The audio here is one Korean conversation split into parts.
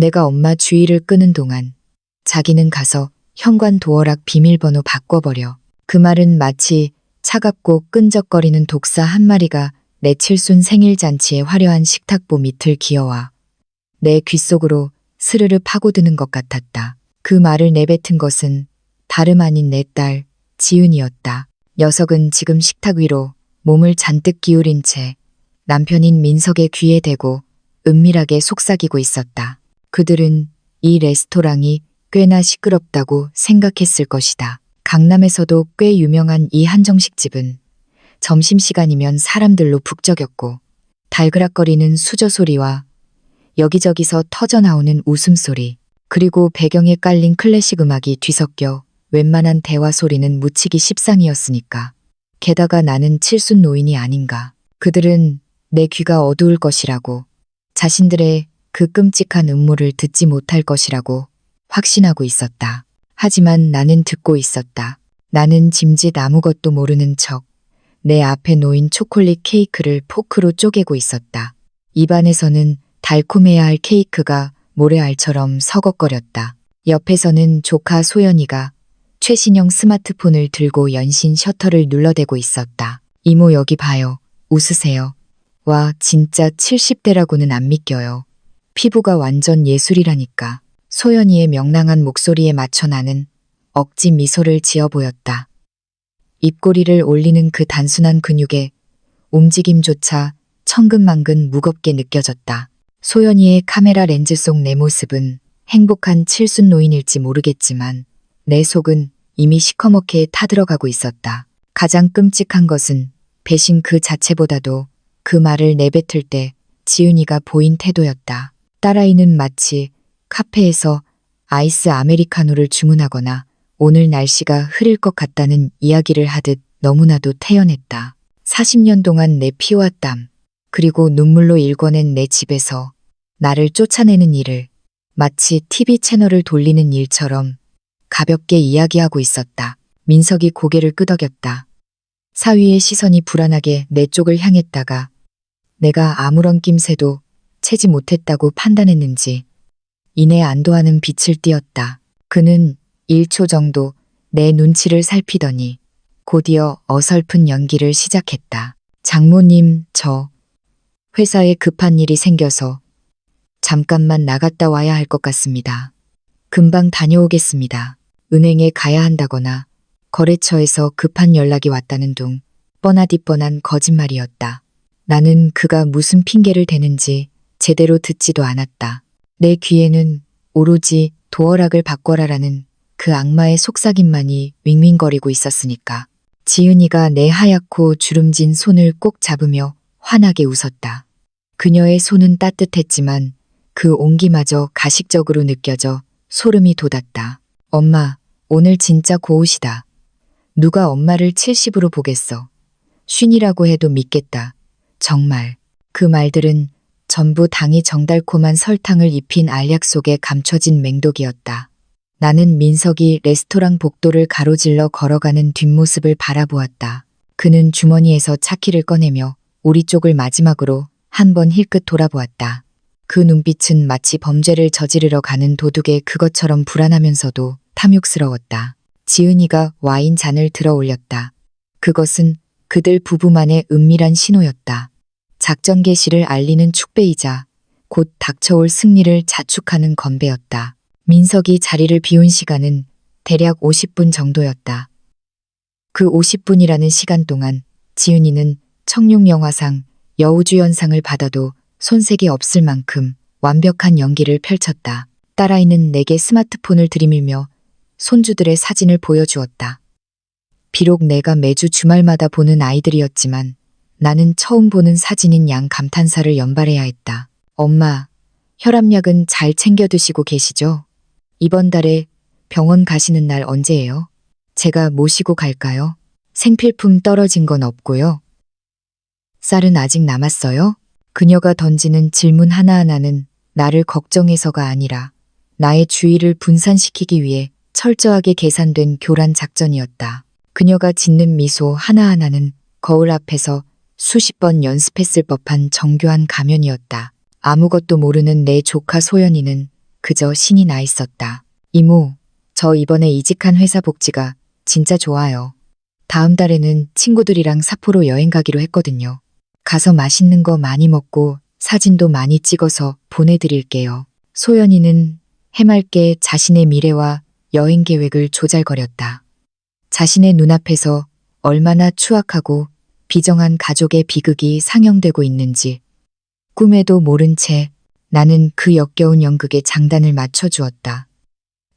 내가 엄마 주의를 끄는 동안 자기는 가서 현관 도어락 비밀번호 바꿔버려. 그 말은 마치 차갑고 끈적거리는 독사 한 마리가 내 칠순 생일 잔치의 화려한 식탁보 밑을 기어와 내 귓속으로 스르르 파고드는 것 같았다. 그 말을 내뱉은 것은 다름 아닌 내 딸 지은이었다. 녀석은 지금 식탁 위로 몸을 잔뜩 기울인 채 남편인 민석의 귀에 대고 은밀하게 속삭이고 있었다. 그들은 이 레스토랑이 꽤나 시끄럽다고 생각했을 것이다. 강남에서도 꽤 유명한 이 한정식집은 점심시간이면 사람들로 북적였고 달그락거리는 수저 소리와 여기저기서 터져나오는 웃음소리, 그리고 배경에 깔린 클래식 음악이 뒤섞여 웬만한 대화 소리는 묻히기 십상이었으니까. 게다가 나는 칠순 노인이 아닌가. 그들은 내 귀가 어두울 것이라고, 자신들의 그 끔찍한 음모를 듣지 못할 것이라고 확신하고 있었다. 하지만 나는 듣고 있었다. 나는 짐짓 아무것도 모르는 척 내 앞에 놓인 초콜릿 케이크를 포크로 쪼개고 있었다. 입안에서는 달콤해야 할 케이크가 모래알처럼 서걱거렸다. 옆에서는 조카 소연이가 최신형 스마트폰을 들고 연신 셔터를 눌러대고 있었다. 이모 여기 봐요. 웃으세요. 와, 진짜 70대라고는 안 믿겨요. 피부가 완전 예술이라니까. 소연이의 명랑한 목소리에 맞춰 나는 억지 미소를 지어 보였다. 입꼬리를 올리는 그 단순한 근육에 움직임조차 천근만근 무겁게 느껴졌다. 소연이의 카메라 렌즈 속 내 모습은 행복한 칠순 노인일지 모르겠지만 내 속은 이미 시커멓게 타들어가고 있었다. 가장 끔찍한 것은 배신 그 자체보다도 그 말을 내뱉을 때 지은이가 보인 태도였다. 딸아이는 마치 카페에서 아이스 아메리카노를 주문하거나 오늘 날씨가 흐릴 것 같다는 이야기를 하듯 너무나도 태연했다. 40년 동안 내 피와 땀, 그리고 눈물로 일궈낸 내 집에서 나를 쫓아내는 일을 마치 TV 채널을 돌리는 일처럼 가볍게 이야기하고 있었다. 민석이 고개를 끄덕였다. 사위의 시선이 불안하게 내 쪽을 향했다가 내가 아무런 낌새도 채지 못했다고 판단했는지 이내 안도하는 빛을 띠었다. 그는 1초 정도 내 눈치를 살피더니 곧이어 어설픈 연기를 시작했다. 장모님, 저 회사에 급한 일이 생겨서 잠깐만 나갔다 와야 할 것 같습니다. 금방 다녀오겠습니다. 은행에 가야 한다거나 거래처에서 급한 연락이 왔다는 둥 뻔하디 뻔한 거짓말이었다. 나는 그가 무슨 핑계를 대는지 제대로 듣지도 않았다. 내 귀에는 오로지 도어락을 바꿔라라는 그 악마의 속삭임만이 윙윙거리고 있었으니까. 지은이가 내 하얗고 주름진 손을 꼭 잡으며 환하게 웃었다. 그녀의 손은 따뜻했지만 그 온기마저 가식적으로 느껴져 소름이 돋았다. 엄마, 오늘 진짜 고우시다. 누가 엄마를 70으로 보겠어. 쉰이라고 해도 믿겠다. 정말. 그 말들은 전부 당이 정달콤한 설탕을 입힌 알약 속에 감춰진 맹독이었다. 나는 민석이 레스토랑 복도를 가로질러 걸어가는 뒷모습을 바라보았다. 그는 주머니에서 차키를 꺼내며 우리 쪽을 마지막으로 한번 힐끗 돌아보았다. 그 눈빛은 마치 범죄를 저지르러 가는 도둑의 그것처럼 불안하면서도 탐욕스러웠다. 지은이가 와인 잔을 들어 올렸다. 그것은 그들 부부만의 은밀한 신호였다. 작전 개시를 알리는 축배이자 곧 닥쳐올 승리를 자축하는 건배였다. 민석이 자리를 비운 시간은 대략 50분 정도였다. 그 50분이라는 시간 동안 지은이는 청룡영화상 여우주연상을 받아도 손색이 없을 만큼 완벽한 연기를 펼쳤다. 딸아이는 내게 스마트폰을 들이밀며 손주들의 사진을 보여주었다. 비록 내가 매주 주말마다 보는 아이들이었지만 나는 처음 보는 사진인 양 감탄사를 연발해야 했다. 엄마, 혈압약은 잘 챙겨 드시고 계시죠? 이번 달에 병원 가시는 날 언제예요? 제가 모시고 갈까요? 생필품 떨어진 건 없고요. 쌀은 아직 남았어요? 그녀가 던지는 질문 하나하나는 나를 걱정해서가 아니라 나의 주의를 분산시키기 위해 철저하게 계산된 교란 작전이었다. 그녀가 짓는 미소 하나하나는 거울 앞에서 수십 번 연습했을 법한 정교한 가면이었다. 아무것도 모르는 내 조카 소연이는 그저 신이 나 있었다. 이모, 저 이번에 이직한 회사 복지가 진짜 좋아요. 다음 달에는 친구들이랑 삿포로 여행 가기로 했거든요. 가서 맛있는 거 많이 먹고 사진도 많이 찍어서 보내드릴게요. 소연이는 해맑게 자신의 미래와 여행 계획을 조잘거렸다. 자신의 눈앞에서 얼마나 추악하고 비정한 가족의 비극이 상영되고 있는지 꿈에도 모른 채 나는 그 역겨운 연극에 장단을 맞춰주었다.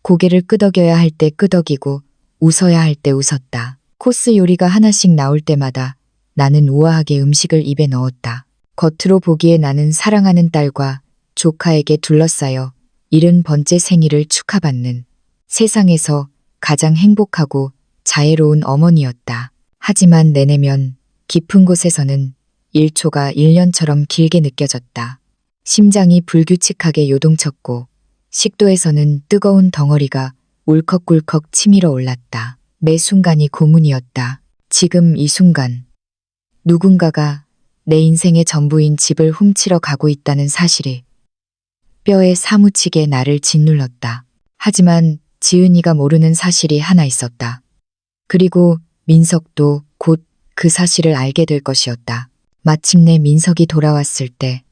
고개를 끄덕여야 할 때 끄덕이고 웃어야 할 때 웃었다. 코스 요리가 하나씩 나올 때마다 나는 우아하게 음식을 입에 넣었다. 겉으로 보기에 나는 사랑하는 딸과 조카에게 둘러싸여 70번째 생일을 축하받는 세상에서 가장 행복하고 자애로운 어머니였다. 하지만 내 내면 깊은 곳에서는 1초가 1년처럼 길게 느껴졌다. 심장이 불규칙하게 요동쳤고 식도에서는 뜨거운 덩어리가 울컥울컥 치밀어 올랐다. 매 순간이 고문이었다. 지금 이 순간 누군가가 내 인생의 전부인 집을 훔치러 가고 있다는 사실이 뼈에 사무치게 나를 짓눌렀다. 하지만 지은이가 모르는 사실이 하나 있었다. 그리고 민석도 곧 그 사실을 알게 될 것이었다. 마침내 민석이 돌아왔을 때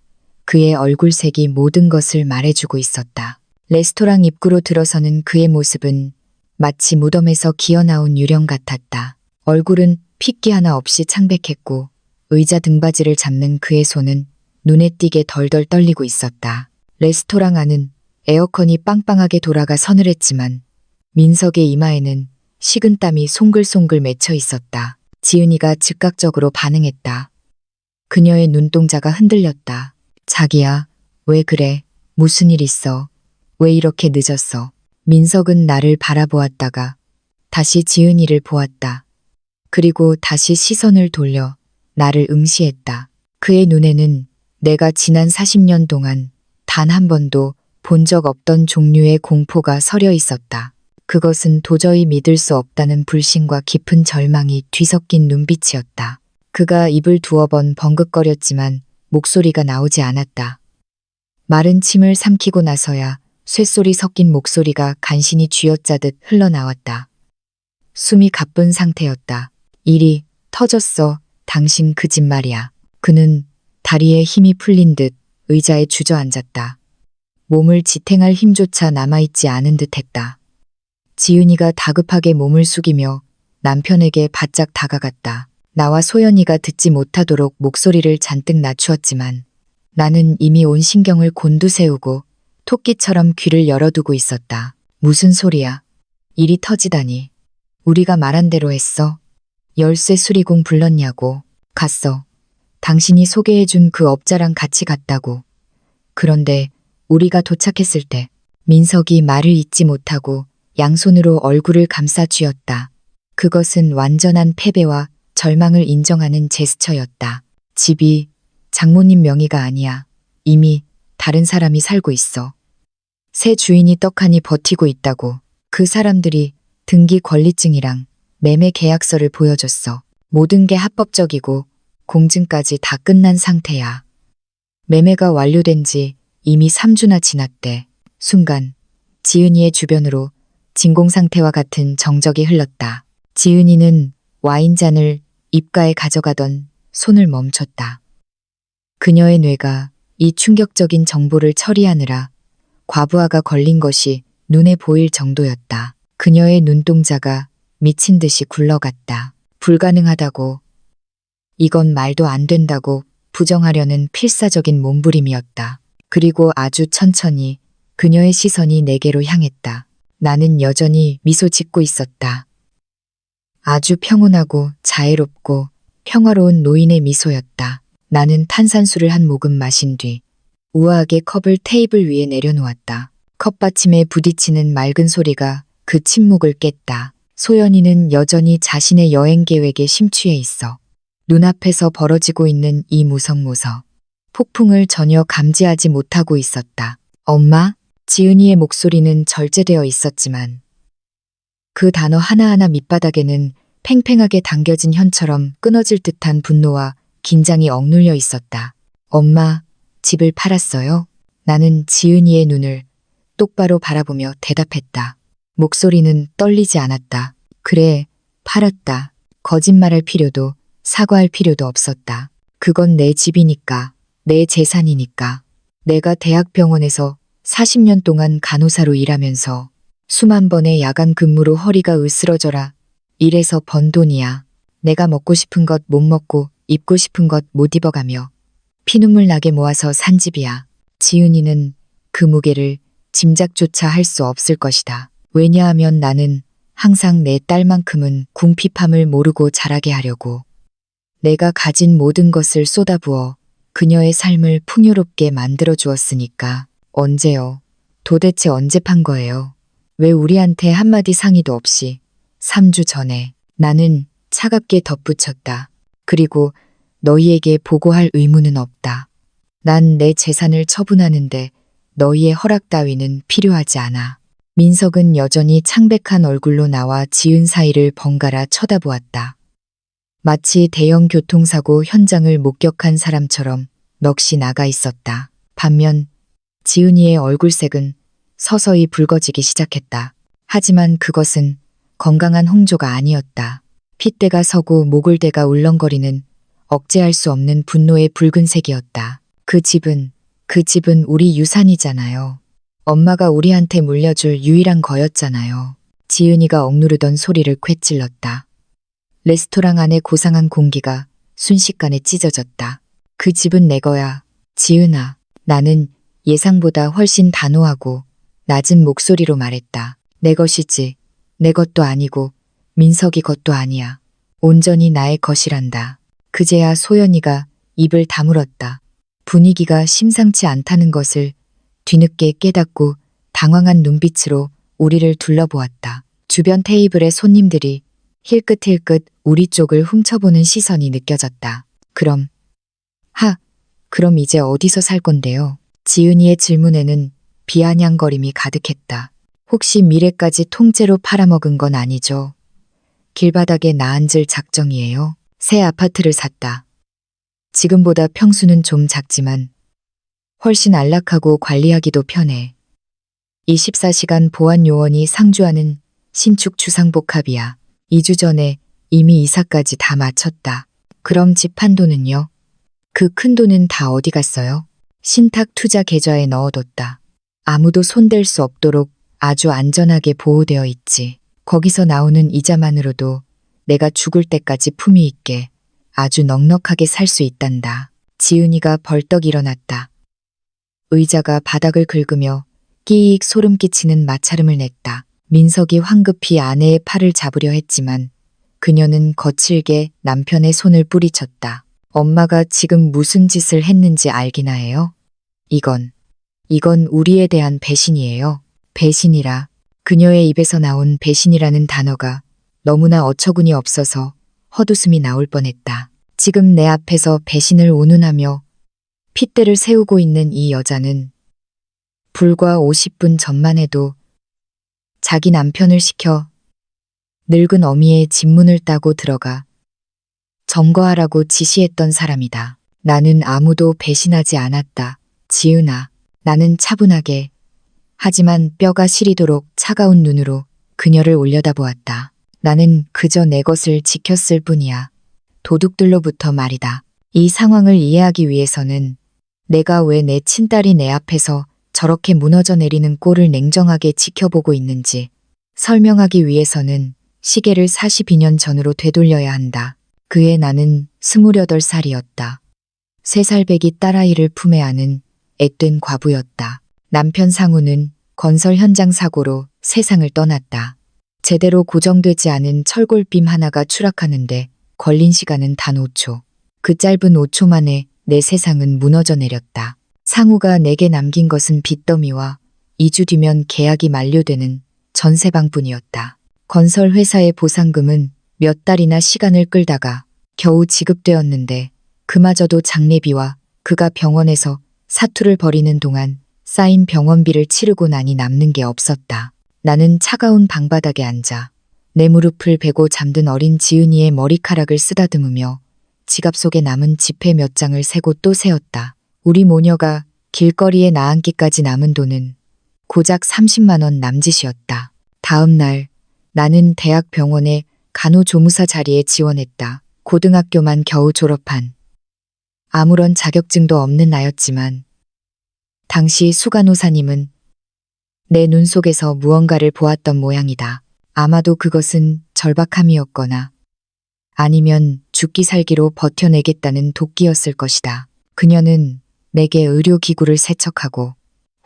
그의 얼굴색이 모든 것을 말해주고 있었다. 레스토랑 입구로 들어서는 그의 모습은 마치 무덤에서 기어나온 유령 같았다. 얼굴은 핏기 하나 없이 창백했고 의자 등받이를 잡는 그의 손은 눈에 띄게 덜덜 떨리고 있었다. 레스토랑 안은 에어컨이 빵빵하게 돌아가 서늘했지만 민석의 이마에는 식은땀이 송글송글 맺혀 있었다. 지은이가 즉각적으로 반응했다. 그녀의 눈동자가 흔들렸다. 자기야, 왜 그래? 무슨 일 있어? 왜 이렇게 늦었어? 민석은 나를 바라보았다가 다시 지은이를 보았다. 그리고 다시 시선을 돌려 나를 응시했다. 그의 눈에는 내가 지난 40년 동안 단 한 번도 본 적 없던 종류의 공포가 서려 있었다. 그것은 도저히 믿을 수 없다는 불신과 깊은 절망이 뒤섞인 눈빛이었다. 그가 입을 두어 번 벙긋거렸지만 목소리가 나오지 않았다. 마른 침을 삼키고 나서야 쇳소리 섞인 목소리가 간신히 쥐어짜듯 흘러나왔다. 숨이 가쁜 상태였다. 일이 터졌어. 당신 그 집 말이야. 그는 다리에 힘이 풀린 듯 의자에 주저앉았다. 몸을 지탱할 힘조차 남아있지 않은 듯 했다. 지은이가 다급하게 몸을 숙이며 남편에게 바짝 다가갔다. 나와 소연이가 듣지 못하도록 목소리를 잔뜩 낮추었지만 나는 이미 온 신경을 곤두세우고 토끼처럼 귀를 열어두고 있었다. 무슨 소리야? 일이 터지다니. 우리가 말한 대로 했어. 열쇠 수리공 불렀냐고. 갔어. 당신이 소개해준 그 업자랑 같이 갔다고. 그런데 우리가 도착했을 때 민석이 말을 잇지 못하고 양손으로 얼굴을 감싸 쥐었다. 그것은 완전한 패배와 절망을 인정하는 제스처였다. 집이 장모님 명의가 아니야. 이미 다른 사람이 살고 있어. 새 주인이 떡하니 버티고 있다고. 그 사람들이 등기 권리증이랑 매매 계약서를 보여줬어. 모든 게 합법적이고 공증까지 다 끝난 상태야. 매매가 완료된 지 이미 3주나 지났대. 순간 지은이의 주변으로 진공 상태와 같은 정적이 흘렀다. 지은이는 와인잔을 입가에 가져가던 손을 멈췄다. 그녀의 뇌가 이 충격적인 정보를 처리하느라 과부하가 걸린 것이 눈에 보일 정도였다. 그녀의 눈동자가 미친 듯이 굴러갔다. 불가능하다고. 이건 말도 안 된다고 부정하려는 필사적인 몸부림이었다. 그리고 아주 천천히 그녀의 시선이 내게로 향했다. 나는 여전히 미소 짓고 있었다. 아주 평온하고 자애롭고 평화로운 노인의 미소였다. 나는 탄산수를 한 모금 마신 뒤 우아하게 컵을 테이블 위에 내려놓았다. 컵받침에 부딪히는 맑은 소리가 그 침묵을 깼다. 소연이는 여전히 자신의 여행 계획에 심취해 있어. 눈앞에서 벌어지고 있는 이 무성무서 폭풍을 전혀 감지하지 못하고 있었다. 엄마? 지은이의 목소리는 절제되어 있었지만 그 단어 하나하나 밑바닥에는 팽팽하게 당겨진 현처럼 끊어질 듯한 분노와 긴장이 억눌려 있었다. 엄마, 집을 팔았어요? 나는 지은이의 눈을 똑바로 바라보며 대답했다. 목소리는 떨리지 않았다. 그래, 팔았다. 거짓말할 필요도 사과할 필요도 없었다. 그건 내 집이니까, 내 재산이니까. 내가 대학병원에서 40년 동안 간호사로 일하면서 수만 번의 야간 근무로 허리가 으스러져라. 이래서 번 돈이야. 내가 먹고 싶은 것 못 먹고 입고 싶은 것 못 입어가며 피눈물 나게 모아서 산 집이야. 지은이는 그 무게를 짐작조차 할 수 없을 것이다. 왜냐하면 나는 항상 내 딸만큼은 궁핍함을 모르고 자라게 하려고 내가 가진 모든 것을 쏟아부어 그녀의 삶을 풍요롭게 만들어 주었으니까. 언제요? 도대체 언제 판 거예요? 왜 우리한테 한마디 상의도 없이 3주 전에. 나는 차갑게 덧붙였다. 그리고 너희에게 보고할 의무는 없다. 난 내 재산을 처분하는데 너희의 허락 따위는 필요하지 않아. 민석은 여전히 창백한 얼굴로 나와 지은 사이를 번갈아 쳐다보았다. 마치 대형 교통사고 현장을 목격한 사람처럼 넋이 나가 있었다. 반면 지은이의 얼굴색은 서서히 붉어지기 시작했다. 하지만 그것은 건강한 홍조가 아니었다. 핏대가 서고 모글대가 울렁거리는 억제할 수 없는 분노의 붉은색이었다. 그 집은 우리 유산이잖아요. 엄마가 우리한테 물려줄 유일한 거였잖아요. 지은이가 억누르던 소리를 홱찔렀다. 레스토랑 안의 고상한 공기가 순식간에 찢어졌다. 그 집은 내 거야, 지은아. 나는 예상보다 훨씬 단호하고 낮은 목소리로 말했다. 내 것이지. 내 것도 아니고 민석이 것도 아니야. 온전히 나의 것이란다. 그제야 소연이가 입을 다물었다. 분위기가 심상치 않다는 것을 뒤늦게 깨닫고 당황한 눈빛으로 우리를 둘러보았다. 주변 테이블의 손님들이 힐끗힐끗 우리 쪽을 훔쳐보는 시선이 느껴졌다. 그럼 이제 어디서 살 건데요? 지은이의 질문에는 비아냥거림이 가득했다. 혹시 미래까지 통째로 팔아먹은 건 아니죠? 길바닥에 나앉을 작정이에요. 새 아파트를 샀다. 지금보다 평수는 좀 작지만 훨씬 안락하고 관리하기도 편해. 24시간 보안 요원이 상주하는 신축 주상복합이야. 2주 전에 이미 이사까지 다 마쳤다. 그럼 집 한 돈은요? 그 큰 돈은 다 어디 갔어요? 신탁 투자 계좌에 넣어뒀다. 아무도 손댈 수 없도록 아주 안전하게 보호되어 있지. 거기서 나오는 이자만으로도 내가 죽을 때까지 품위 있게 아주 넉넉하게 살 수 있단다. 지은이가 벌떡 일어났다. 의자가 바닥을 긁으며 끼익 소름 끼치는 마찰음을 냈다. 민석이 황급히 아내의 팔을 잡으려 했지만 그녀는 거칠게 남편의 손을 뿌리쳤다. 엄마가 지금 무슨 짓을 했는지 알기나 해요? 이건 우리에 대한 배신이에요. 배신이라. 그녀의 입에서 나온 배신이라는 단어가 너무나 어처구니 없어서 헛웃음이 나올 뻔했다. 지금 내 앞에서 배신을 운운하며 핏대를 세우고 있는 이 여자는 불과 50분 전만 해도 자기 남편을 시켜 늙은 어미의 집문을 따고 들어가 점거하라고 지시했던 사람이다. 나는 아무도 배신하지 않았다. 지은아. 나는 차분하게 하지만 뼈가 시리도록 차가운 눈으로 그녀를 올려다보았다. 나는 그저 내 것을 지켰을 뿐이야. 도둑들로부터 말이다. 이 상황을 이해하기 위해서는 내가 왜 내 친딸이 내 앞에서 저렇게 무너져 내리는 꼴을 냉정하게 지켜보고 있는지 설명하기 위해서는 시계를 42년 전으로 되돌려야 한다. 그해 나는 28살이었다. 3살 배기 딸아이를 품에 안은 앳된 과부였다. 남편 상우는 건설 현장 사고로 세상을 떠났다. 제대로 고정되지 않은 철골빔 하나가 추락하는데 걸린 시간은 단 5초. 그 짧은 5초 만에 내 세상은 무너져 내렸다. 상우가 내게 남긴 것은 빚더미와 2주 뒤면 계약이 만료되는 전세방뿐이었다. 건설 회사의 보상금은 몇 달이나 시간을 끌다가 겨우 지급되었는데 그마저도 장례비와 그가 병원에서 사투를 벌이는 동안 쌓인 병원비를 치르고 나니 남는 게 없었다. 나는 차가운 방바닥에 앉아 내 무릎을 베고 잠든 어린 지은이의 머리카락을 쓰다듬으며 지갑 속에 남은 지폐 몇 장을 세고 또 세었다. 우리 모녀가 길거리에 나앉기까지 남은 돈은 고작 30만 원 남짓이었다. 다음 날 나는 대학 병원에 간호조무사 자리에 지원했다. 고등학교만 겨우 졸업한 아무런 자격증도 없는 나였지만 당시 수간호사님은 내 눈 속에서 무언가를 보았던 모양이다. 아마도 그것은 절박함이었거나 아니면 죽기 살기로 버텨내겠다는 도끼였을 것이다. 그녀는 내게 의료기구를 세척하고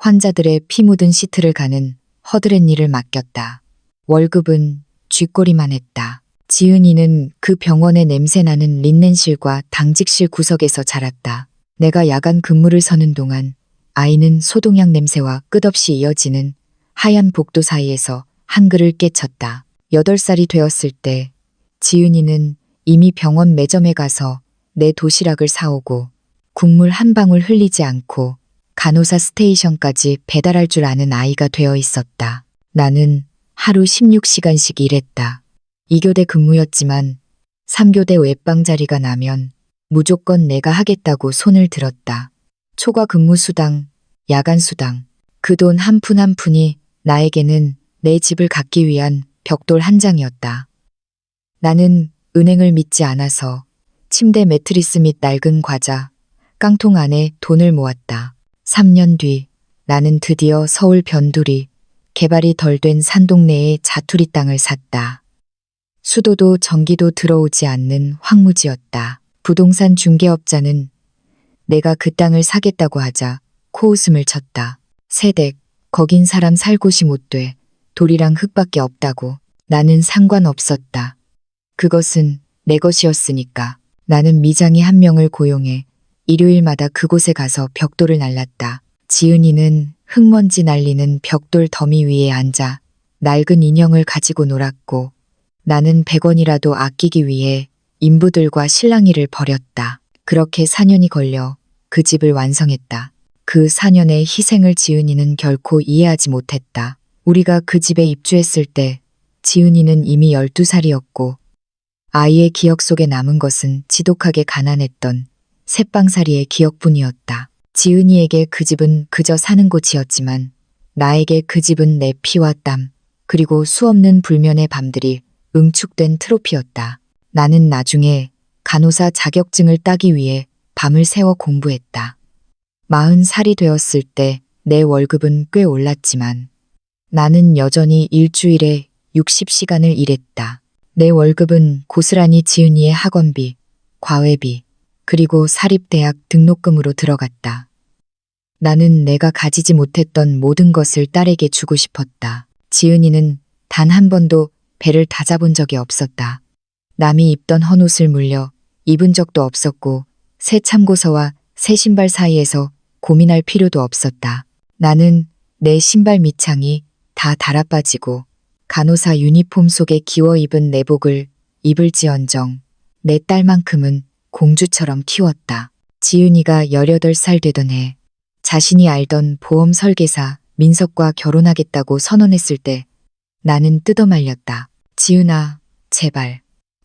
환자들의 피 묻은 시트를 가는 허드렛 일을 맡겼다. 월급은 쥐꼬리만 했다. 지은이는 그 병원의 냄새나는 린넨실과 당직실 구석에서 자랐다. 내가 야간 근무를 서는 동안 아이는 소독약 냄새와 끝없이 이어지는 하얀 복도 사이에서 한글을 깨쳤다. 8살이 되었을 때 지은이는 이미 병원 매점에 가서 내 도시락을 사오고 국물 한 방울 흘리지 않고 간호사 스테이션까지 배달할 줄 아는 아이가 되어 있었다. 나는 하루 16시간씩 일했다. 2교대 근무였지만 3교대 외방 자리가 나면 무조건 내가 하겠다고 손을 들었다. 초과 근무 수당, 야간 수당, 그 돈 한 푼 한 푼이 나에게는 내 집을 갖기 위한 벽돌 한 장이었다. 나는 은행을 믿지 않아서 침대 매트리스 및 낡은 과자, 깡통 안에 돈을 모았다. 3년 뒤 나는 드디어 서울 변두리, 개발이 덜 된 산동네에 자투리 땅을 샀다. 수도도 전기도 들어오지 않는 황무지였다. 부동산 중개업자는 내가 그 땅을 사겠다고 하자 코웃음을 쳤다. 세댁, 거긴 사람 살 곳이 못 돼. 돌이랑 흙밖에 없다고. 나는 상관없었다. 그것은 내 것이었으니까. 나는 미장이 한 명을 고용해 일요일마다 그곳에 가서 벽돌을 날랐다. 지은이는 흙먼지 날리는 벽돌 더미 위에 앉아 낡은 인형을 가지고 놀았고 나는 100원이라도 아끼기 위해 인부들과 실랑이를 벌였다. 그렇게 4년이 걸려 그 집을 완성했다. 그 4년의 희생을 지은이는 결코 이해하지 못했다. 우리가 그 집에 입주했을 때 지은이는 이미 12살이었고 아이의 기억 속에 남은 것은 지독하게 가난했던 셋방살이의 기억뿐이었다. 지은이에게 그 집은 그저 사는 곳이었지만 나에게 그 집은 내 피와 땀 그리고 수없는 불면의 밤들이 응축된 트로피였다. 나는 나중에 간호사 자격증을 따기 위해 밤을 새워 공부했다. 40살이 되었을 때 내 월급은 꽤 올랐지만 나는 여전히 일주일에 60시간을 일했다. 내 월급은 고스란히 지은이의 학원비, 과외비, 그리고 사립대학 등록금으로 들어갔다. 나는 내가 가지지 못했던 모든 것을 딸에게 주고 싶었다. 지은이는 단 한 번도 배를 다잡은 적이 없었다. 남이 입던 헌옷을 물려 입은 적도 없었고 새 참고서와 새 신발 사이에서 고민할 필요도 없었다. 나는 내 신발 밑창이 다 달아빠지고 간호사 유니폼 속에 기워 입은 내복을 입을지언정 내 딸만큼은 공주처럼 키웠다. 지은이가 18살 되던 해 자신이 알던 보험 설계사 민석과 결혼하겠다고 선언했을 때 나는 뜯어말렸다. 지은아, 제발.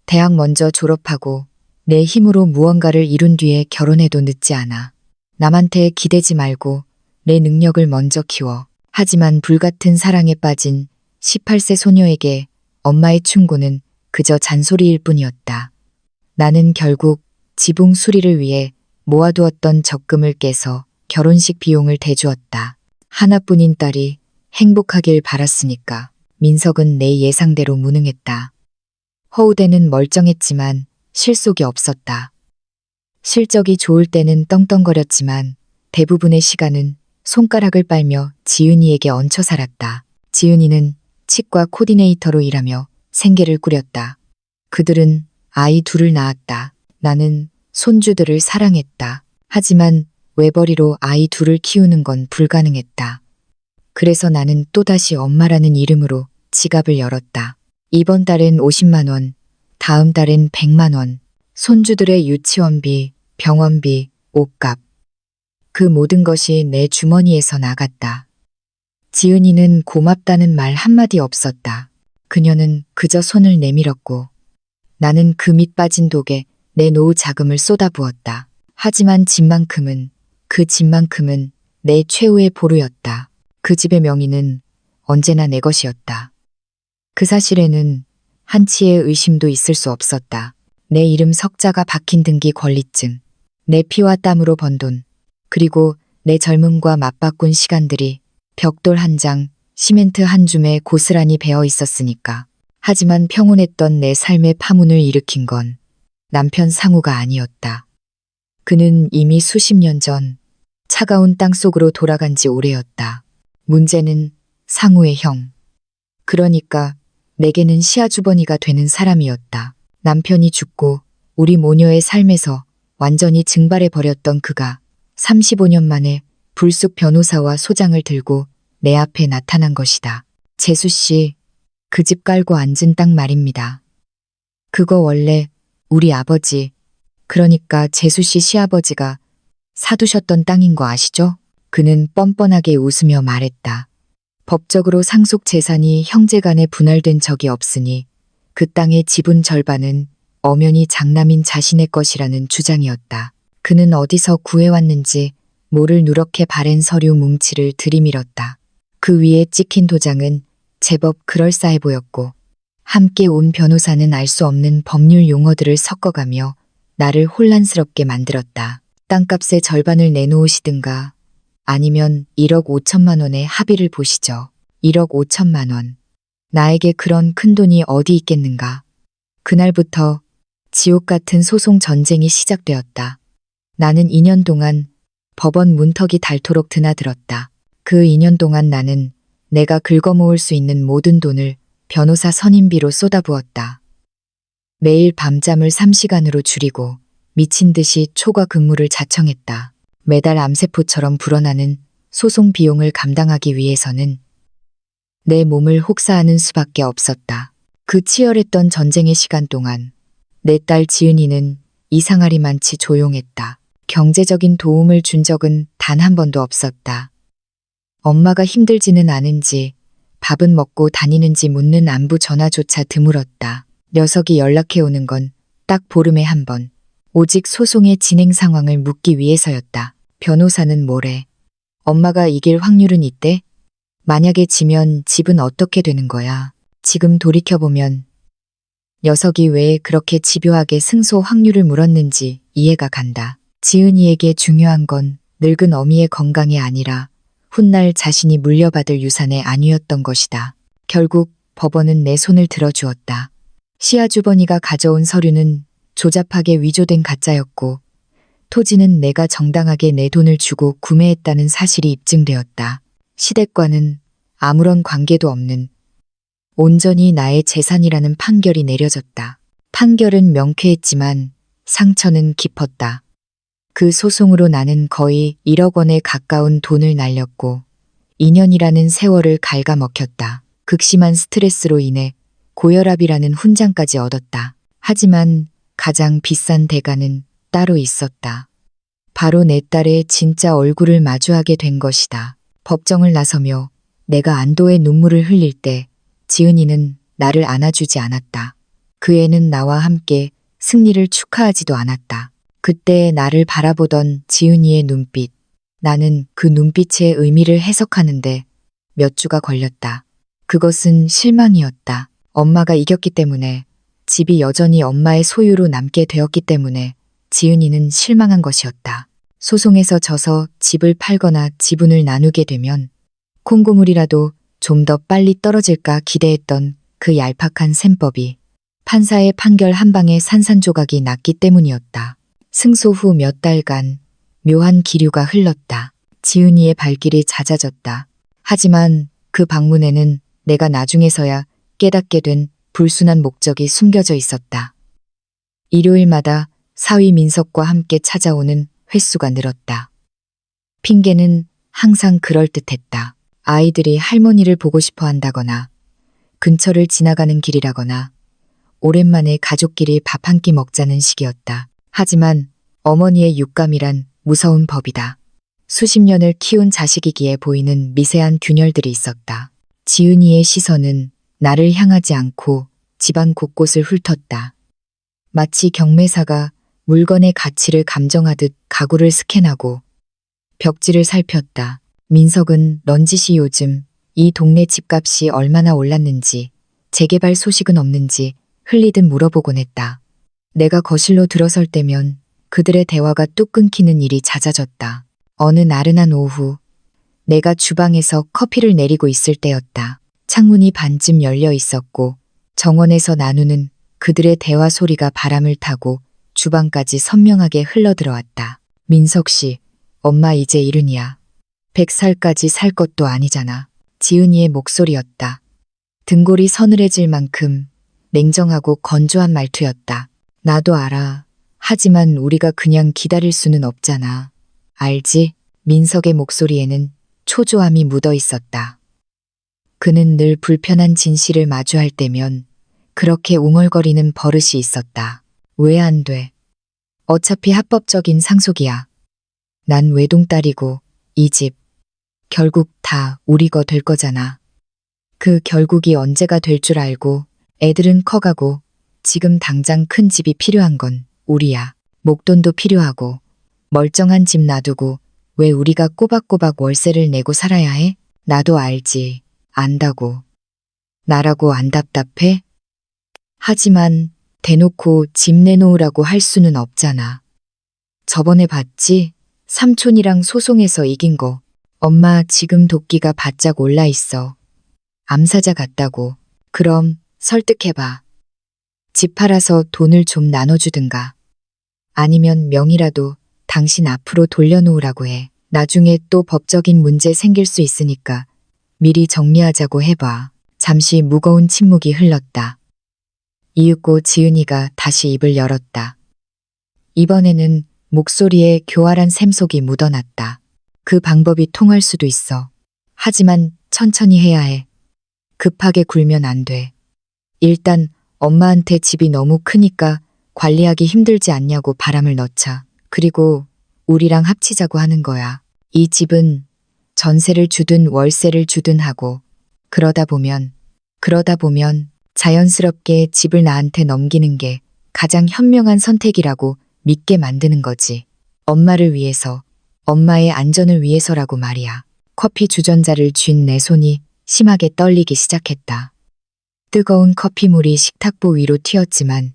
대학 먼저 졸업하고 내 힘으로 무언가를 이룬 뒤에 결혼해도 늦지 않아. 남한테 기대지 말고 내 능력을 먼저 키워. 하지만 불같은 사랑에 빠진 18세 소녀에게 엄마의 충고는 그저 잔소리일 뿐이었다. 나는 결국 지붕 수리를 위해 모아두었던 적금을 깨서 결혼식 비용을 대주었다. 하나뿐인 딸이 행복하길 바랐으니까. 민석은 내 예상대로 무능했다. 허우대는 멀쩡했지만 실속이 없었다. 실적이 좋을 때는 떵떵거렸지만 대부분의 시간은 손가락을 빨며 지은이에게 얹혀 살았다. 지은이는 치과 코디네이터로 일하며 생계를 꾸렸다. 그들은 아이 둘을 낳았다. 나는 손주들을 사랑했다. 하지만 외벌이로 아이 둘을 키우는 건 불가능했다. 그래서 나는 또다시 엄마라는 이름으로 지갑을 열었다. 이번 달엔 50만 원, 다음 달엔 100만 원, 손주들의 유치원비, 병원비, 옷값. 그 모든 것이 내 주머니에서 나갔다. 지은이는 고맙다는 말 한마디 없었다. 그녀는 그저 손을 내밀었고 나는 그 밑 빠진 독에 내 노후 자금을 쏟아부었다. 하지만 그 집만큼은 내 최후의 보루였다. 그 집의 명의는 언제나 내 것이었다. 그 사실에는 한치의 의심도 있을 수 없었다. 내 이름 석자가 박힌 등기 권리증, 내 피와 땀으로 번 돈, 그리고 내 젊음과 맞바꾼 시간들이 벽돌 한 장, 시멘트 한 줌에 고스란히 배어 있었으니까. 하지만 평온했던 내 삶의 파문을 일으킨 건 남편 상우가 아니었다. 그는 이미 수십 년 전 차가운 땅 속으로 돌아간 지 오래였다. 문제는 상우의 형. 그러니까 내게는 시아주버니가 되는 사람이었다. 남편이 죽고 우리 모녀의 삶에서 완전히 증발해버렸던 그가 35년 만에 불쑥 변호사와 소장을 들고 내 앞에 나타난 것이다. 재수 씨, 그 집 깔고 앉은 땅 말입니다. 그거 원래 우리 아버지, 그러니까 재수 씨 시아버지가 사두셨던 땅인 거 아시죠? 그는 뻔뻔하게 웃으며 말했다. 법적으로 상속 재산이 형제간에 분할된 적이 없으니 그 땅의 지분 절반은 엄연히 장남인 자신의 것이라는 주장이었다. 그는 어디서 구해왔는지 모를 누렇게 바랜 서류 뭉치를 들이밀었다. 그 위에 찍힌 도장은 제법 그럴싸해 보였고 함께 온 변호사는 알 수 없는 법률 용어들을 섞어가며 나를 혼란스럽게 만들었다. 땅값의 절반을 내놓으시든가 아니면 1억 5천만 원의 합의를 보시죠. 1억 5천만 원. 나에게 그런 큰 돈이 어디 있겠는가. 그날부터 지옥 같은 소송 전쟁이 시작되었다. 나는 2년 동안 법원 문턱이 닳도록 드나들었다. 그 2년 동안 나는 내가 긁어모을 수 있는 모든 돈을 변호사 선임비로 쏟아부었다. 매일 밤잠을 3시간으로 줄이고 미친 듯이 초과 근무를 자청했다. 매달 암세포처럼 불어나는 소송 비용을 감당하기 위해서는 내 몸을 혹사하는 수밖에 없었다. 그 치열했던 전쟁의 시간 동안 내 딸 지은이는 이상하리만치 조용했다. 경제적인 도움을 준 적은 단 한 번도 없었다. 엄마가 힘들지는 않은지 밥은 먹고 다니는지 묻는 안부 전화조차 드물었다. 녀석이 연락해오는 건 딱 보름에 한 번. 오직 소송의 진행 상황을 묻기 위해서였다. 변호사는 뭐래? 엄마가 이길 확률은 있대? 만약에 지면 집은 어떻게 되는 거야? 지금 돌이켜보면 녀석이 왜 그렇게 집요하게 승소 확률을 물었는지 이해가 간다. 지은이에게 중요한 건 늙은 어미의 건강이 아니라 훗날 자신이 물려받을 유산의 안위였던 것이다. 결국 법원은 내 손을 들어주었다. 시아주버니가 가져온 서류는 조잡하게 위조된 가짜였고 토지는 내가 정당하게 내 돈을 주고 구매했다는 사실이 입증되었다. 시댁과는 아무런 관계도 없는 온전히 나의 재산이라는 판결이 내려졌다. 판결은 명쾌했지만 상처는 깊었다. 그 소송으로 나는 거의 1억 원에 가까운 돈을 날렸고 2년이라는 세월을 갉아먹혔다. 극심한 스트레스로 인해 고혈압이라는 훈장까지 얻었다. 하지만 가장 비싼 대가는 따로 있었다. 바로 내 딸의 진짜 얼굴을 마주하게 된 것이다. 법정을 나서며 내가 안도의 눈물을 흘릴 때 지은이는 나를 안아주지 않았다. 그 애는 나와 함께 승리를 축하하지도 않았다. 그때 나를 바라보던 지은이의 눈빛. 나는 그 눈빛의 의미를 해석하는데 몇 주가 걸렸다. 그것은 실망이었다. 엄마가 이겼기 때문에, 집이 여전히 엄마의 소유로 남게 되었기 때문에 지은이는 실망한 것이었다. 소송에서 져서 집을 팔거나 지분을 나누게 되면 콩고물이라도 좀 더 빨리 떨어질까 기대했던 그 얄팍한 셈법이 판사의 판결 한 방에 산산조각이 났기 때문이었다. 승소 후 몇 달간 묘한 기류가 흘렀다. 지은이의 발길이 잦아졌다. 하지만 그 방문에는 내가 나중에서야 깨닫게 된 불순한 목적이 숨겨져 있었다. 일요일마다 사위 민석과 함께 찾아오는 횟수가 늘었다. 핑계는 항상 그럴듯했다. 아이들이 할머니를 보고 싶어 한다거나, 근처를 지나가는 길이라거나, 오랜만에 가족끼리 밥 한 끼 먹자는 식이었다. 하지만 어머니의 육감이란 무서운 법이다. 수십 년을 키운 자식이기에 보이는 미세한 균열들이 있었다. 지은이의 시선은 나를 향하지 않고 집안 곳곳을 훑었다. 마치 경매사가 물건의 가치를 감정하듯 가구를 스캔하고 벽지를 살폈다. 민석은 넌지시 요즘 이 동네 집값이 얼마나 올랐는지, 재개발 소식은 없는지 흘리듯 물어보곤 했다. 내가 거실로 들어설 때면 그들의 대화가 뚝 끊기는 일이 잦아졌다. 어느 나른한 오후, 내가 주방에서 커피를 내리고 있을 때였다. 창문이 반쯤 열려 있었고 정원에서 나누는 그들의 대화 소리가 바람을 타고 주방까지 선명하게 흘러들어왔다. 민석 씨, 엄마 이제 이른이야. 100살까지 살 것도 아니잖아. 지은이의 목소리였다. 등골이 서늘해질 만큼 냉정하고 건조한 말투였다. 나도 알아. 하지만 우리가 그냥 기다릴 수는 없잖아. 알지? 민석의 목소리에는 초조함이 묻어 있었다. 그는 늘 불편한 진실을 마주할 때면 그렇게 웅얼거리는 버릇이 있었다. 왜 안 돼? 어차피 합법적인 상속이야. 난 외동딸이고 이 집 결국 다 우리 거 될 거잖아. 그 결국이 언제가 될 줄 알고 애들은 커가고 지금 당장 큰 집이 필요한 건 우리야. 목돈도 필요하고 멀쩡한 집 놔두고 왜 우리가 꼬박꼬박 월세를 내고 살아야 해? 나도 알지. 안다고. 나라고 안 답답해? 하지만 대놓고 집 내놓으라고 할 수는 없잖아. 저번에 봤지? 삼촌이랑 소송해서 이긴 거. 엄마 지금 도끼가 바짝 올라 있어. 암사자 같다고. 그럼 설득해봐. 집 팔아서 돈을 좀 나눠주든가. 아니면 명이라도 당신 앞으로 돌려놓으라고 해. 나중에 또 법적인 문제 생길 수 있으니까 미리 정리하자고 해봐. 잠시 무거운 침묵이 흘렀다. 이윽고 지은이가 다시 입을 열었다. 이번에는 목소리에 교활한 샘속이 묻어났다. 그 방법이 통할 수도 있어. 하지만 천천히 해야 해. 급하게 굴면 안 돼. 일단 엄마한테 집이 너무 크니까 관리하기 힘들지 않냐고 바람을 넣자. 그리고 우리랑 합치자고 하는 거야. 이 집은 전세를 주든 월세를 주든 하고 그러다 보면 자연스럽게 집을 나한테 넘기는 게 가장 현명한 선택이라고 믿게 만드는 거지. 엄마를 위해서, 엄마의 안전을 위해서라고 말이야. 커피 주전자를 쥔 내 손이 심하게 떨리기 시작했다. 뜨거운 커피물이 식탁보 위로 튀었지만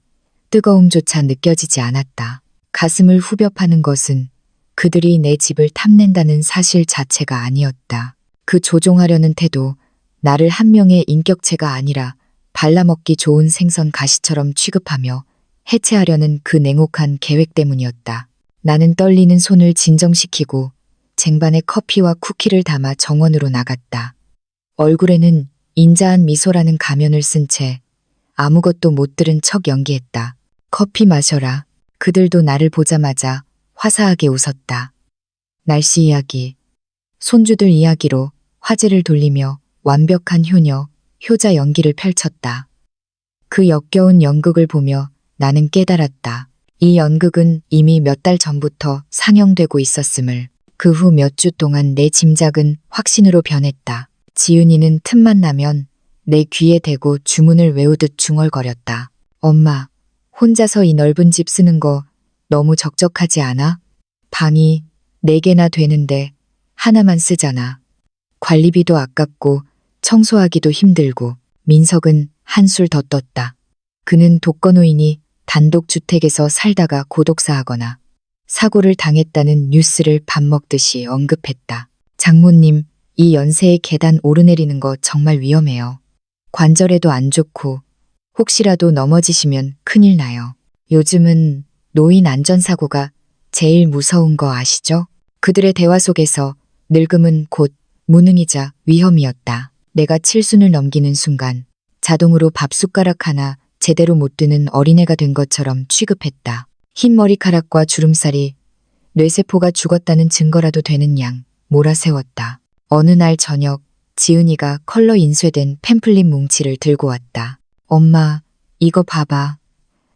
뜨거움조차 느껴지지 않았다. 가슴을 후벼 파는 것은 그들이 내 집을 탐낸다는 사실 자체가 아니었다. 그 조종하려는 태도, 나를 한 명의 인격체가 아니라 발라먹기 좋은 생선 가시처럼 취급하며 해체하려는 그 냉혹한 계획 때문이었다. 나는 떨리는 손을 진정시키고 쟁반에 커피와 쿠키를 담아 정원으로 나갔다. 얼굴에는 인자한 미소라는 가면을 쓴 채 아무것도 못 들은 척 연기했다. 커피 마셔라. 그들도 나를 보자마자 화사하게 웃었다. 날씨 이야기, 손주들 이야기로 화제를 돌리며 완벽한 효녀, 효자 연기를 펼쳤다. 그 역겨운 연극을 보며 나는 깨달았다. 이 연극은 이미 몇 달 전부터 상영되고 있었음을. 그 후 몇 주 동안 내 짐작은 확신으로 변했다. 지은이는 틈만 나면 내 귀에 대고 주문을 외우듯 중얼거렸다. 엄마, 혼자서 이 넓은 집 쓰는 거 너무 적적하지 않아? 방이 4개나 되는데 하나만 쓰잖아. 관리비도 아깝고 청소하기도 힘들고. 민석은 한술 더 떴다. 그는 독거노인이 단독주택에서 살다가 고독사하거나 사고를 당했다는 뉴스를 밥 먹듯이 언급했다. 장모님, 이 연세에 계단 오르내리는 거 정말 위험해요. 관절에도 안 좋고 혹시라도 넘어지시면 큰일 나요. 요즘은 노인 안전사고가 제일 무서운 거 아시죠? 그들의 대화 속에서 늙음은 곧 무능이자 위험이었다. 내가 칠순을 넘기는 순간 자동으로 밥숟가락 하나 제대로 못 드는 어린애가 된 것처럼 취급했다. 흰 머리카락과 주름살이 뇌세포가 죽었다는 증거라도 되는 양 몰아세웠다. 어느 날 저녁 지은이가 컬러 인쇄된 팸플릿 뭉치를 들고 왔다. 엄마, 이거 봐봐.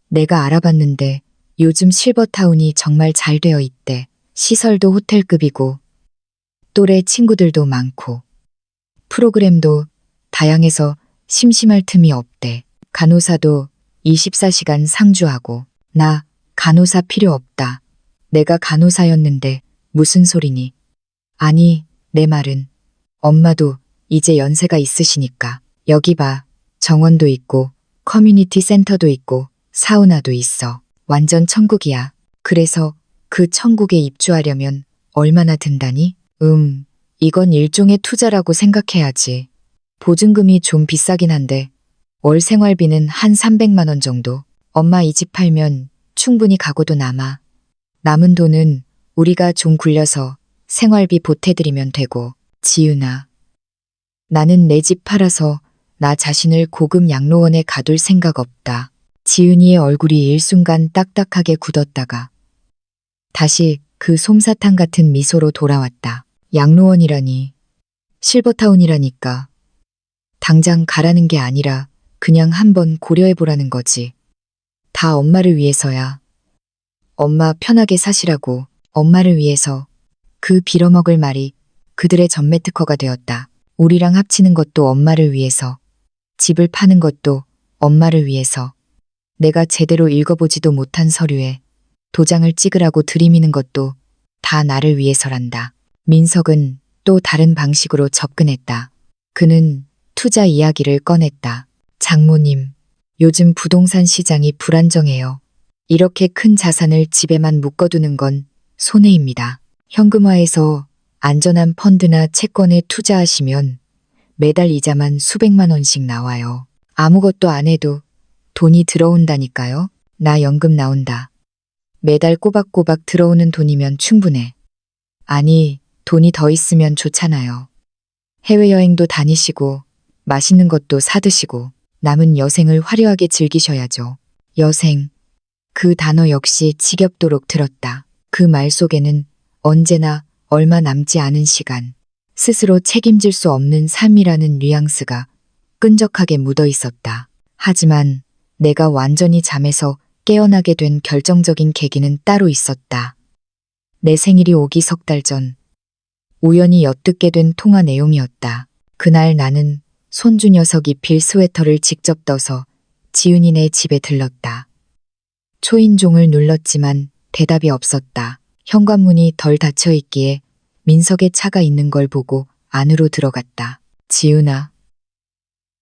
내가 알아봤는데 요즘 실버타운이 정말 잘 되어 있대. 시설도 호텔급이고 또래 친구들도 많고 프로그램도 다양해서 심심할 틈이 없대. 간호사도 24시간 상주하고. 나 간호사 필요 없다. 내가 간호사였는데 무슨 소리니? 아니, 내 말은 엄마도 이제 연세가 있으시니까 여기 봐. 정원도 있고 커뮤니티 센터도 있고 사우나도 있어. 완전 천국이야. 그래서 그 천국에 입주하려면 얼마나 든다니? 이건 일종의 투자라고 생각해야지. 보증금이 좀 비싸긴 한데 월 생활비는 한 300만 원 정도. 엄마 이 집 팔면 충분히 가구도 남아. 남은 돈은 우리가 좀 굴려서 생활비 보태드리면 되고. 지윤아, 나는 내 집 팔아서 나 자신을 고급 양로원에 가둘 생각 없다. 지은이의 얼굴이 일순간 딱딱하게 굳었다가 다시 그 솜사탕 같은 미소로 돌아왔다. 양로원이라니, 실버타운이라니까. 당장 가라는 게 아니라 그냥 한번 고려해보라는 거지. 다 엄마를 위해서야. 엄마 편하게 사시라고. 엄마를 위해서. 그 빌어먹을 말이 그들의 전매 특허가 되었다. 우리랑 합치는 것도 엄마를 위해서. 집을 파는 것도 엄마를 위해서. 내가 제대로 읽어보지도 못한 서류에 도장을 찍으라고 들이미는 것도 다 나를 위해서란다. 민석은 또 다른 방식으로 접근했다. 그는 투자 이야기를 꺼냈다. 장모님, 요즘 부동산 시장이 불안정해요. 이렇게 큰 자산을 집에만 묶어두는 건 손해입니다. 현금화해서 안전한 펀드나 채권에 투자하시면 매달 이자만 수백만 원씩 나와요. 아무것도 안 해도 돈이 들어온다니까요. 나 연금 나온다. 매달 꼬박꼬박 들어오는 돈이면 충분해. 아니, 돈이 더 있으면 좋잖아요. 해외여행도 다니시고 맛있는 것도 사드시고 남은 여생을 화려하게 즐기셔야죠. 여생. 그 단어 역시 지겹도록 들었다. 그 말 속에는 언제나 얼마 남지 않은 시간, 스스로 책임질 수 없는 삶이라는 뉘앙스가 끈적하게 묻어 있었다. 하지만 내가 완전히 잠에서 깨어나게 된 결정적인 계기는 따로 있었다. 내 생일이 오기 석 달 전, 우연히 엿듣게 된 통화 내용이었다. 그날 나는 손주 녀석 입힐 스웨터를 직접 떠서 지은이네 집에 들렀다. 초인종을 눌렀지만 대답이 없었다. 현관문이 덜 닫혀 있기에 민석의 차가 있는 걸 보고 안으로 들어갔다. 지은아.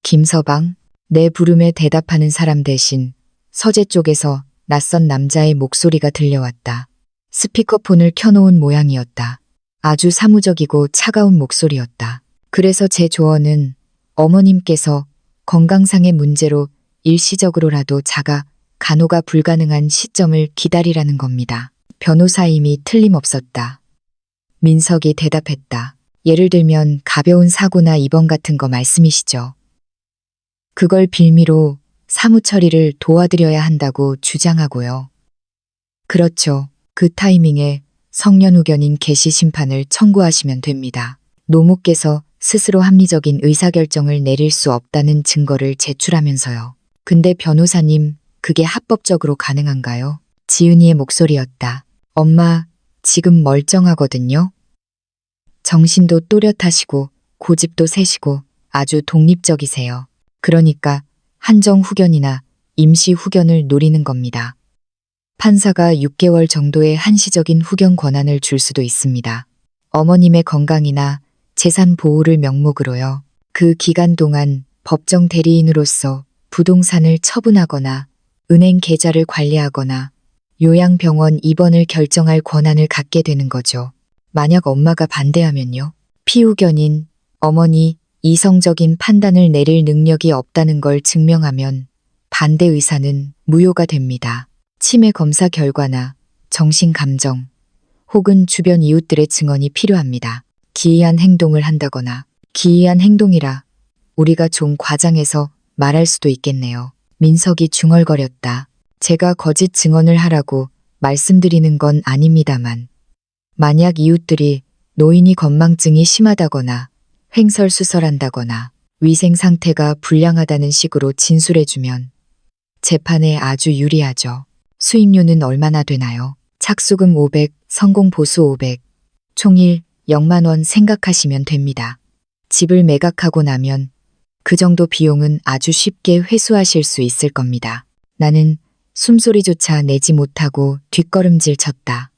김서방? 내 부름에 대답하는 사람 대신 서재 쪽에서 낯선 남자의 목소리가 들려왔다. 스피커폰을 켜놓은 모양이었다. 아주 사무적이고 차가운 목소리였다. 그래서 제 조언은 어머님께서 건강상의 문제로 일시적으로라도 자가 간호가 불가능한 시점을 기다리라는 겁니다. 변호사임이 틀림없었다. 민석이 대답했다. 예를 들면 가벼운 사고나 입원 같은 거 말씀이시죠. 그걸 빌미로 사무 처리를 도와드려야 한다고 주장하고요. 그렇죠. 그 타이밍에 성년후견인 개시 심판을 청구하시면 됩니다. 노무께서 스스로 합리적인 의사결정을 내릴 수 없다는 증거를 제출하면서요. 근데 변호사님, 그게 합법적으로 가능한가요? 지은이의 목소리였다. 엄마, 지금 멀쩡하거든요. 정신도 또렷하시고 고집도 세시고 아주 독립적이세요. 그러니까 한정후견이나 임시후견을 노리는 겁니다. 판사가 6개월 정도의 한시적인 후견 권한을 줄 수도 있습니다. 어머님의 건강이나 재산 보호를 명목으로요. 그 기간 동안 법정 대리인으로서 부동산을 처분하거나 은행 계좌를 관리하거나 요양병원 입원을 결정할 권한을 갖게 되는 거죠. 만약 엄마가 반대하면요. 피후견인 어머니 이성적인 판단을 내릴 능력이 없다는 걸 증명하면 반대 의사는 무효가 됩니다. 치매 검사 결과나 정신 감정 혹은 주변 이웃들의 증언이 필요합니다. 기이한 행동을 한다거나 기이한 행동이라 우리가 좀 과장해서 말할 수도 있겠네요. 민석이 중얼거렸다. 제가 거짓 증언을 하라고 말씀드리는 건 아닙니다만 만약 이웃들이 노인이 건망증이 심하다거나 횡설수설한다거나 위생 상태가 불량하다는 식으로 진술해주면 재판에 아주 유리하죠. 수임료는 얼마나 되나요? 착수금 500, 성공 보수 500, 총일 0만 원 생각하시면 됩니다. 집을 매각하고 나면 그 정도 비용은 아주 쉽게 회수하실 수 있을 겁니다. 나는 숨소리조차 내지 못하고 뒷걸음질 쳤다.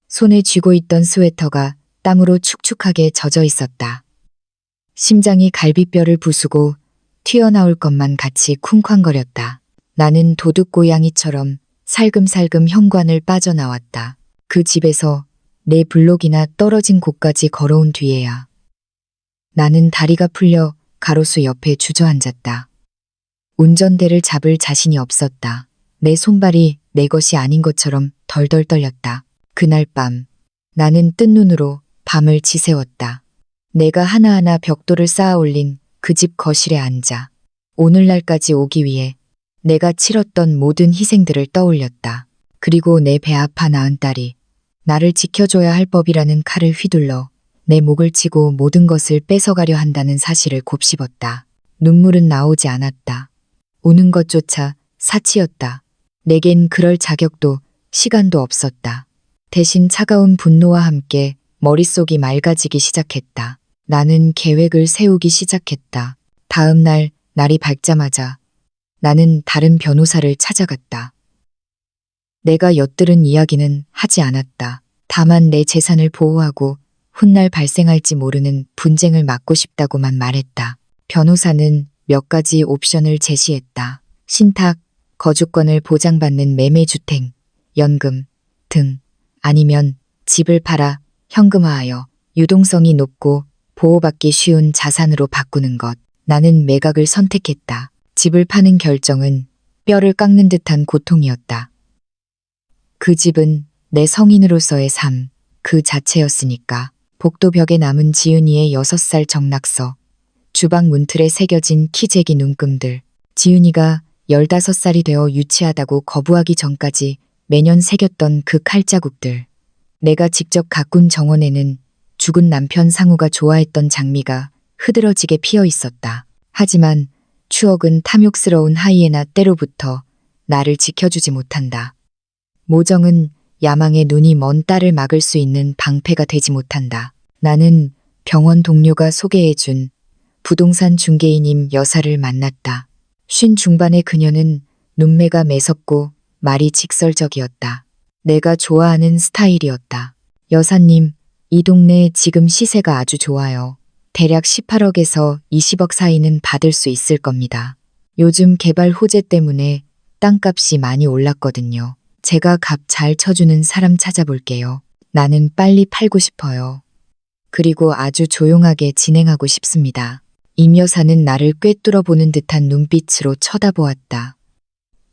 손에 쥐고 있던 스웨터가 땀으로 축축하게 젖어 있었다. 심장이 갈비뼈를 부수고 튀어나올 것만 같이 쿵쾅거렸다. 나는 도둑고양이처럼 살금살금 현관을 빠져나왔다. 그 집에서 내 블록이나 떨어진 곳까지 걸어온 뒤에야. 나는 다리가 풀려 가로수 옆에 주저앉았다. 운전대를 잡을 자신이 없었다. 내 손발이 내 것이 아닌 것처럼 덜덜 떨렸다. 그날 밤 나는 뜬 눈으로 밤을 지새웠다. 내가 하나하나 벽돌을 쌓아 올린 그 집 거실에 앉아 오늘날까지 오기 위해 내가 치렀던 모든 희생들을 떠올렸다. 그리고 내 배 아파 낳은 딸이 나를 지켜줘야 할 법이라는 칼을 휘둘러 내 목을 치고 모든 것을 뺏어가려 한다는 사실을 곱씹었다. 눈물은 나오지 않았다. 우는 것조차 사치였다. 내겐 그럴 자격도 시간도 없었다. 대신 차가운 분노와 함께 머릿속이 맑아지기 시작했다. 나는 계획을 세우기 시작했다. 다음 날 날이 밝자마자 나는 다른 변호사를 찾아갔다. 내가 엿들은 이야기는 하지 않았다. 다만 내 재산을 보호하고 훗날 발생할지 모르는 분쟁을 막고 싶다고만 말했다. 변호사는 몇 가지 옵션을 제시했다. 신탁, 거주권을 보장받는 매매주택, 연금 등 아니면 집을 팔아 현금화하여 유동성이 높고 보호받기 쉬운 자산으로 바꾸는 것. 나는 매각을 선택했다. 집을 파는 결정은 뼈를 깎는 듯한 고통이었다. 그 집은 내 성인으로서의 삶, 그 자체였으니까. 복도벽에 남은 지은이의 6살 정락서, 주방 문틀에 새겨진 키재기 눈금들, 지은이가 15살이 되어 유치하다고 거부하기 전까지 매년 새겼던 그 칼자국들. 내가 직접 가꾼 정원에는 죽은 남편 상우가 좋아했던 장미가 흐드러지게 피어 있었다. 하지만 추억은 탐욕스러운 하이에나 때로부터 나를 지켜주지 못한다. 모정은 야망의 눈이 먼 딸을 막을 수 있는 방패가 되지 못한다. 나는 병원 동료가 소개해준 부동산 중개인임 여사를 만났다. 50 중반의 그녀는 눈매가 매섭고 말이 직설적이었다. 내가 좋아하는 스타일이었다. 여사님, 이 동네 지금 시세가 아주 좋아요. 대략 18억에서 20억 사이는 받을 수 있을 겁니다. 요즘 개발 호재 때문에 땅값이 많이 올랐거든요. 제가 값 잘 쳐주는 사람 찾아볼게요. 나는 빨리 팔고 싶어요. 그리고 아주 조용하게 진행하고 싶습니다. 임 여사는 나를 꿰뚫어 보는 듯한 눈빛으로 쳐다보았다.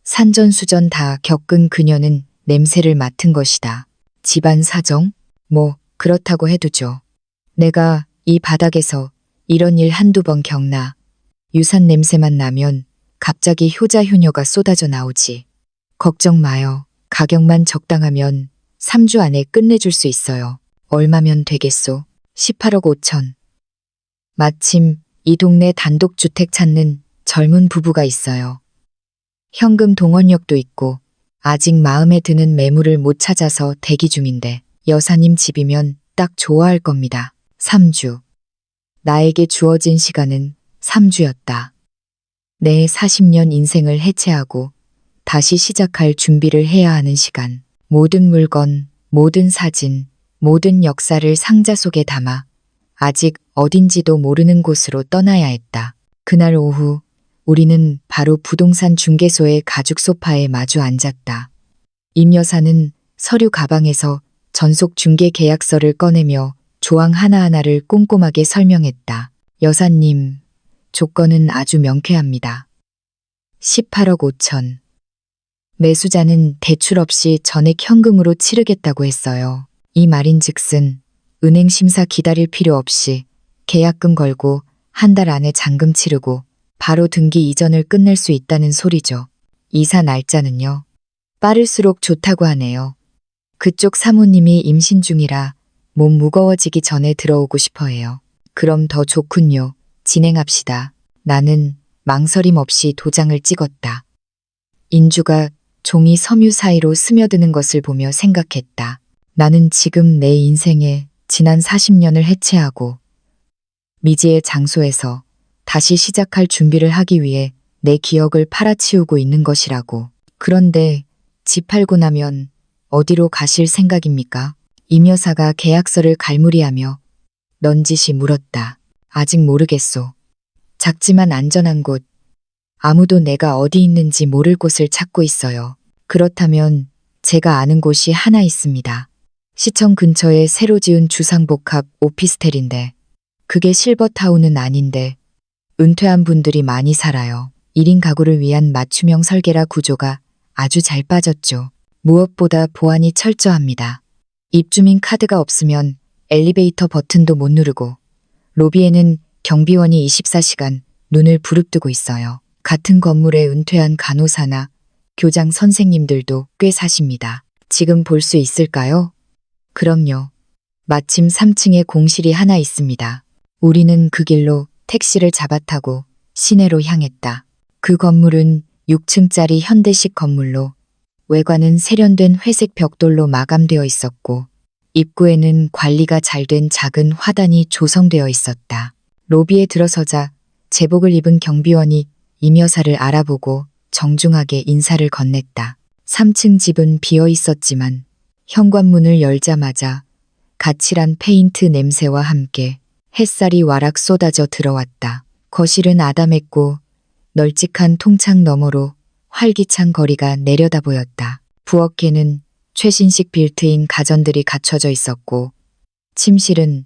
산전수전 다 겪은 그녀는 냄새를 맡은 것이다. 집안 사정? 뭐 그렇다고 해두죠. 내가 이 바닥에서 이런 일 한두 번 겪나. 유산 냄새만 나면 갑자기 효자효녀가 쏟아져 나오지. 걱정 마요. 가격만 적당하면 3주 안에 끝내줄 수 있어요. 얼마면 되겠소? 18억 5천. 마침 이 동네 단독주택 찾는 젊은 부부가 있어요. 현금 동원력도 있고 아직 마음에 드는 매물을 못 찾아서 대기 중인데 여사님 집이면 딱 좋아할 겁니다. 3주. 나에게 주어진 시간은 3주였다. 내 40년 인생을 해체하고 다시 시작할 준비를 해야 하는 시간. 모든 물건, 모든 사진, 모든 역사를 상자 속에 담아 아직 어딘지도 모르는 곳으로 떠나야 했다. 그날 오후 우리는 바로 부동산 중개소의 가죽 소파에 마주 앉았다. 임 여사는 서류 가방에서 전속 중개 계약서를 꺼내며 조항 하나하나를 꼼꼼하게 설명했다. 여사님, 조건은 아주 명쾌합니다. 18억 5천. 매수자는 대출 없이 전액 현금으로 치르겠다고 했어요. 이 말인즉슨 은행 심사 기다릴 필요 없이 계약금 걸고 한 달 안에 잔금 치르고 바로 등기 이전을 끝낼 수 있다는 소리죠. 이사 날짜는요? 빠를수록 좋다고 하네요. 그쪽 사모님이 임신 중이라 몸 무거워지기 전에 들어오고 싶어 해요. 그럼 더 좋군요. 진행합시다. 나는 망설임 없이 도장을 찍었다. 인주가 종이 섬유 사이로 스며드는 것을 보며 생각했다. 나는 지금 내 인생의 지난 40년을 해체하고 미지의 장소에서 다시 시작할 준비를 하기 위해 내 기억을 팔아치우고 있는 것이라고. 그런데 집 팔고 나면 어디로 가실 생각입니까? 임 여사가 계약서를 갈무리하며 넌지시 물었다. 아직 모르겠소. 작지만 안전한 곳. 아무도 내가 어디 있는지 모를 곳을 찾고 있어요. 그렇다면 제가 아는 곳이 하나 있습니다. 시청 근처에 새로 지은 주상복합 오피스텔인데 그게 실버타운은 아닌데 은퇴한 분들이 많이 살아요. 1인 가구를 위한 맞춤형 설계라 구조가 아주 잘 빠졌죠. 무엇보다 보안이 철저합니다. 입주민 카드가 없으면 엘리베이터 버튼도 못 누르고 로비에는 경비원이 24시간 눈을 부릅뜨고 있어요. 같은 건물에 은퇴한 간호사나 교장 선생님들도 꽤 사십니다. 지금 볼 수 있을까요? 그럼요. 마침 3층에 공실이 하나 있습니다. 우리는 그 길로 택시를 잡아타고 시내로 향했다. 그 건물은 6층짜리 현대식 건물로 외관은 세련된 회색 벽돌로 마감되어 있었고 입구에는 관리가 잘 된 작은 화단이 조성되어 있었다. 로비에 들어서자 제복을 입은 경비원이 임 여사를 알아보고 정중하게 인사를 건넸다. 3층 집은 비어 있었지만 현관문을 열자마자 가칠한 페인트 냄새와 함께 햇살이 와락 쏟아져 들어왔다. 거실은 아담했고 널찍한 통창 너머로 활기찬 거리가 내려다 보였다. 부엌에는 최신식 빌트인 가전들이 갖춰져 있었고 침실은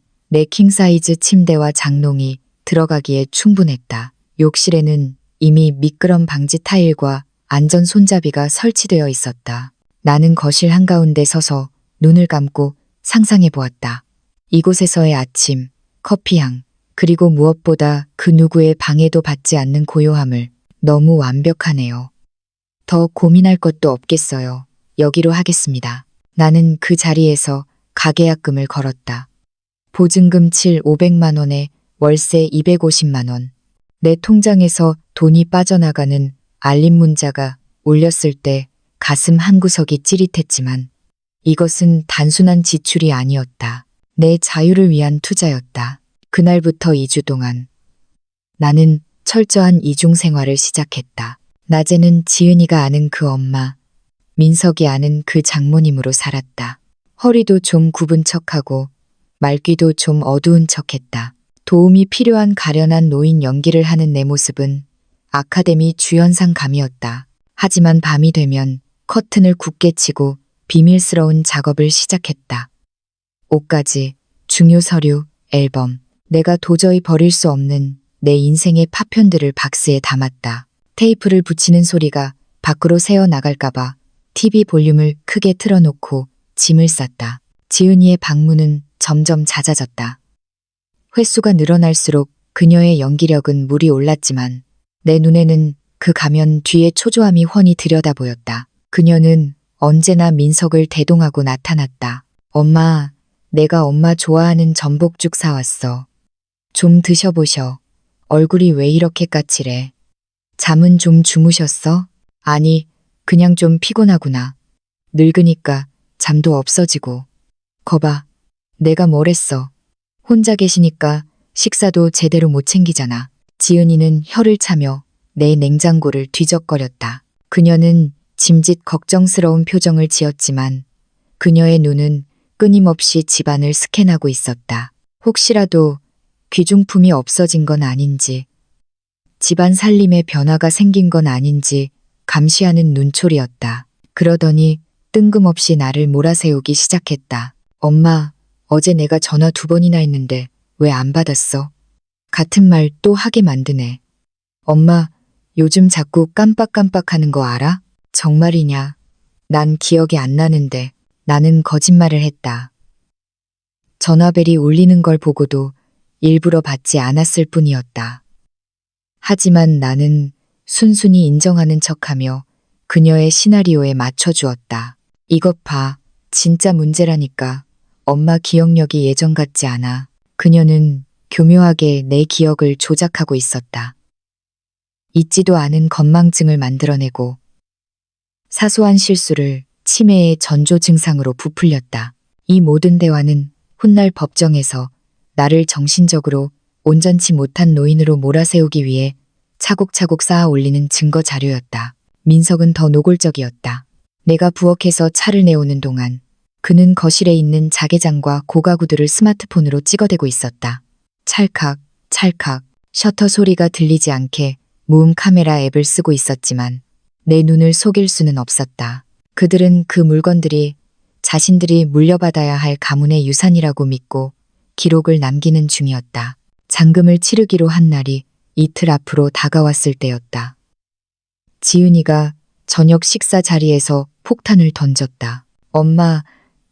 킹 사이즈 침대와 장롱이 들어가기에 충분했다. 욕실에는 이미 미끄럼 방지 타일과 안전 손잡이가 설치되어 있었다. 나는 거실 한가운데 서서 눈을 감고 상상해 보았다. 이곳에서의 아침, 커피향, 그리고 무엇보다 그 누구의 방해도 받지 않는 고요함을 너무 완벽하네요. 더 고민할 것도 없겠어요. 여기로 하겠습니다. 나는 그 자리에서 가계약금을 걸었다. 보증금 500만 원에 월세 250만 원. 내 통장에서 돈이 빠져나가는 알림 문자가 울렸을 때 가슴 한구석이 찌릿했지만 이것은 단순한 지출이 아니었다. 내 자유를 위한 투자였다. 그날부터 2주 동안 나는 철저한 이중 생활을 시작했다. 낮에는 지은이가 아는 그 엄마, 민석이 아는 그 장모님으로 살았다. 허리도 좀 굽은 척하고 말귀도 좀 어두운 척했다. 도움이 필요한 가련한 노인 연기를 하는 내 모습은 아카데미 주연상 감이었다. 하지만 밤이 되면 커튼을 굳게 치고 비밀스러운 작업을 시작했다. 옷가지, 중요 서류, 앨범, 내가 도저히 버릴 수 없는 내 인생의 파편들을 박스에 담았다. 테이프를 붙이는 소리가 밖으로 새어 나갈까봐 TV 볼륨을 크게 틀어놓고 짐을 쌌다. 지은이의 방문은 점점 잦아졌다. 횟수가 늘어날수록 그녀의 연기력은 물이 올랐지만 내 눈에는 그 가면 뒤의 초조함이 훤히 들여다 보였다. 그녀는 언제나 민석을 대동하고 나타났다. 엄마, 내가 엄마 좋아하는 전복죽 사왔어. 좀 드셔보셔. 얼굴이 왜 이렇게 까칠해? 잠은 좀 주무셨어? 아니, 그냥 좀 피곤하구나. 늙으니까 잠도 없어지고. 거봐, 내가 뭘 했어. 혼자 계시니까 식사도 제대로 못 챙기잖아. 지은이는 혀를 차며 내 냉장고를 뒤적거렸다. 그녀는 짐짓 걱정스러운 표정을 지었지만 그녀의 눈은 끊임없이 집안을 스캔하고 있었다. 혹시라도 귀중품이 없어진 건 아닌지, 집안 살림에 변화가 생긴 건 아닌지 감시하는 눈초리였다. 그러더니 뜬금없이 나를 몰아세우기 시작했다. 엄마, 어제 내가 전화 2번이나 했는데 왜 안 받았어? 같은 말 또 하게 만드네. 엄마, 요즘 자꾸 깜빡깜빡하는 거 알아? 정말이냐? 난 기억이 안 나는데 나는 거짓말을 했다. 전화벨이 울리는 걸 보고도 일부러 받지 않았을 뿐이었다. 하지만 나는 순순히 인정하는 척하며 그녀의 시나리오에 맞춰주었다. 이것 봐, 진짜 문제라니까. 엄마 기억력이 예전 같지 않아. 그녀는 교묘하게 내 기억을 조작하고 있었다. 잊지도 않은 건망증을 만들어내고 사소한 실수를 치매의 전조 증상으로 부풀렸다. 이 모든 대화는 훗날 법정에서 나를 정신적으로 온전치 못한 노인으로 몰아세우기 위해 차곡차곡 쌓아 올리는 증거 자료였다. 민석은 더 노골적이었다. 내가 부엌에서 차를 내오는 동안 그는 거실에 있는 자개장과 고가구두를 스마트폰으로 찍어대고 있었다. 찰칵, 찰칵, 셔터 소리가 들리지 않게 무음 카메라 앱을 쓰고 있었지만 내 눈을 속일 수는 없었다. 그들은 그 물건들이 자신들이 물려받아야 할 가문의 유산이라고 믿고 기록을 남기는 중이었다. 잔금을 치르기로 한 날이 이틀 앞으로 다가왔을 때였다. 지은이가 저녁 식사 자리에서 폭탄을 던졌다. 엄마,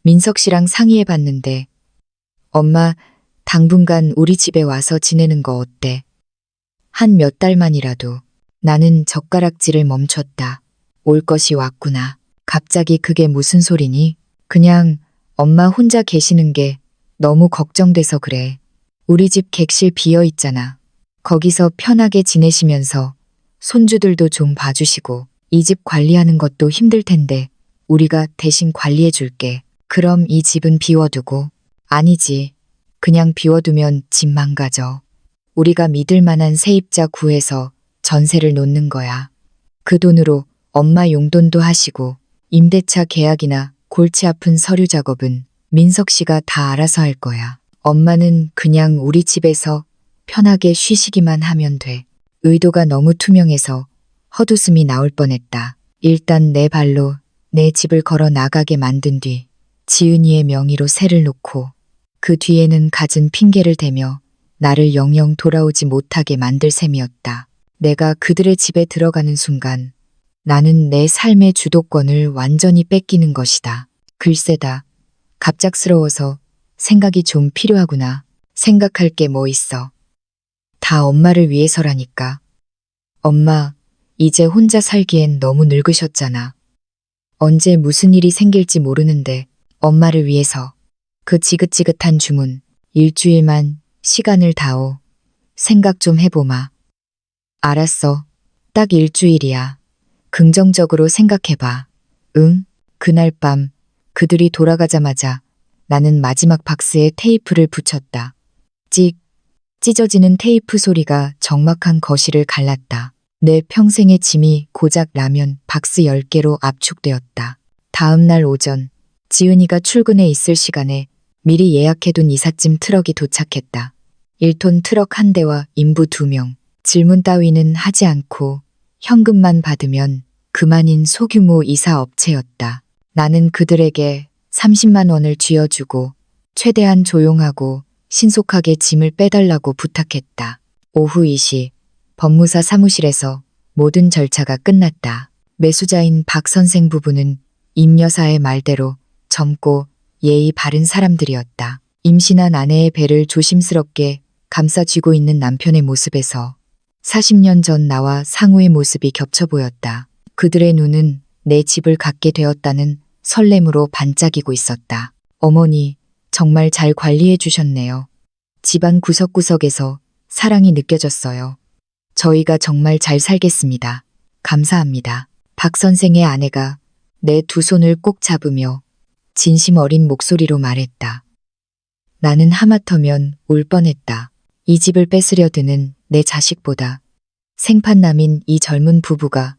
민석 씨랑 상의해봤는데 엄마, 당분간 우리 집에 와서 지내는 거 어때? 한 몇 달만이라도. 나는 젓가락질을 멈췄다. 올 것이 왔구나. 갑자기 그게 무슨 소리니? 그냥 엄마 혼자 계시는 게 너무 걱정돼서 그래. 우리 집 객실 비어 있잖아. 거기서 편하게 지내시면서 손주들도 좀 봐주시고 이 집 관리하는 것도 힘들 텐데 우리가 대신 관리해 줄게. 그럼 이 집은 비워두고. 아니지. 그냥 비워두면 집 망가져. 우리가 믿을 만한 세입자 구해서 전세를 놓는 거야. 그 돈으로 엄마 용돈도 하시고 임대차 계약이나 골치 아픈 서류 작업은 민석 씨가 다 알아서 할 거야. 엄마는 그냥 우리 집에서 편하게 쉬시기만 하면 돼. 의도가 너무 투명해서 헛웃음이 나올 뻔했다. 일단 내 발로 내 집을 걸어 나가게 만든 뒤 지은이의 명의로 세를 놓고 그 뒤에는 갖은 핑계를 대며 나를 영영 돌아오지 못하게 만들 셈이었다. 내가 그들의 집에 들어가는 순간 나는 내 삶의 주도권을 완전히 뺏기는 것이다. 글쎄다. 갑작스러워서 생각이 좀 필요하구나. 생각할 게 뭐 있어. 다 엄마를 위해서라니까. 엄마, 이제 혼자 살기엔 너무 늙으셨잖아. 언제 무슨 일이 생길지 모르는데 엄마를 위해서. 그 지긋지긋한 주문. 일주일만 시간을 다오. 생각 좀 해보마. 알았어. 딱 일주일이야. 긍정적으로 생각해봐. 응? 그날 밤 그들이 돌아가자마자 나는 마지막 박스에 테이프를 붙였다. 찍, 찢어지는 테이프 소리가 적막한 거실을 갈랐다. 내 평생의 짐이 고작 라면 박스 10개로 압축되었다. 다음 날 오전, 지은이가 출근해 있을 시간에 미리 예약해둔 이삿짐 트럭이 도착했다. 1톤 트럭 한 대와 인부 2명. 질문 따위는 하지 않고 현금만 받으면 그만인 소규모 이사 업체였다. 나는 그들에게 30만 원을 쥐어주고 최대한 조용하고 신속하게 짐을 빼달라고 부탁했다. 오후 2시 법무사 사무실에서 모든 절차가 끝났다. 매수자인 박 선생 부부는 임 여사의 말대로 젊고 예의 바른 사람들이었다. 임신한 아내의 배를 조심스럽게 감싸쥐고 있는 남편의 모습에서 40년 전 나와 상우의 모습이 겹쳐 보였다. 그들의 눈은 내 집을 갖게 되었다는 설렘으로 반짝이고 있었다. 어머니, 정말 잘 관리해 주셨네요. 집안 구석구석에서 사랑이 느껴졌어요. 저희가 정말 잘 살겠습니다. 감사합니다. 박 선생의 아내가 내 두 손을 꼭 잡으며 진심 어린 목소리로 말했다. 나는 하마터면 울 뻔했다. 이 집을 뺏으려 드는 내 자식보다 생판남인 이 젊은 부부가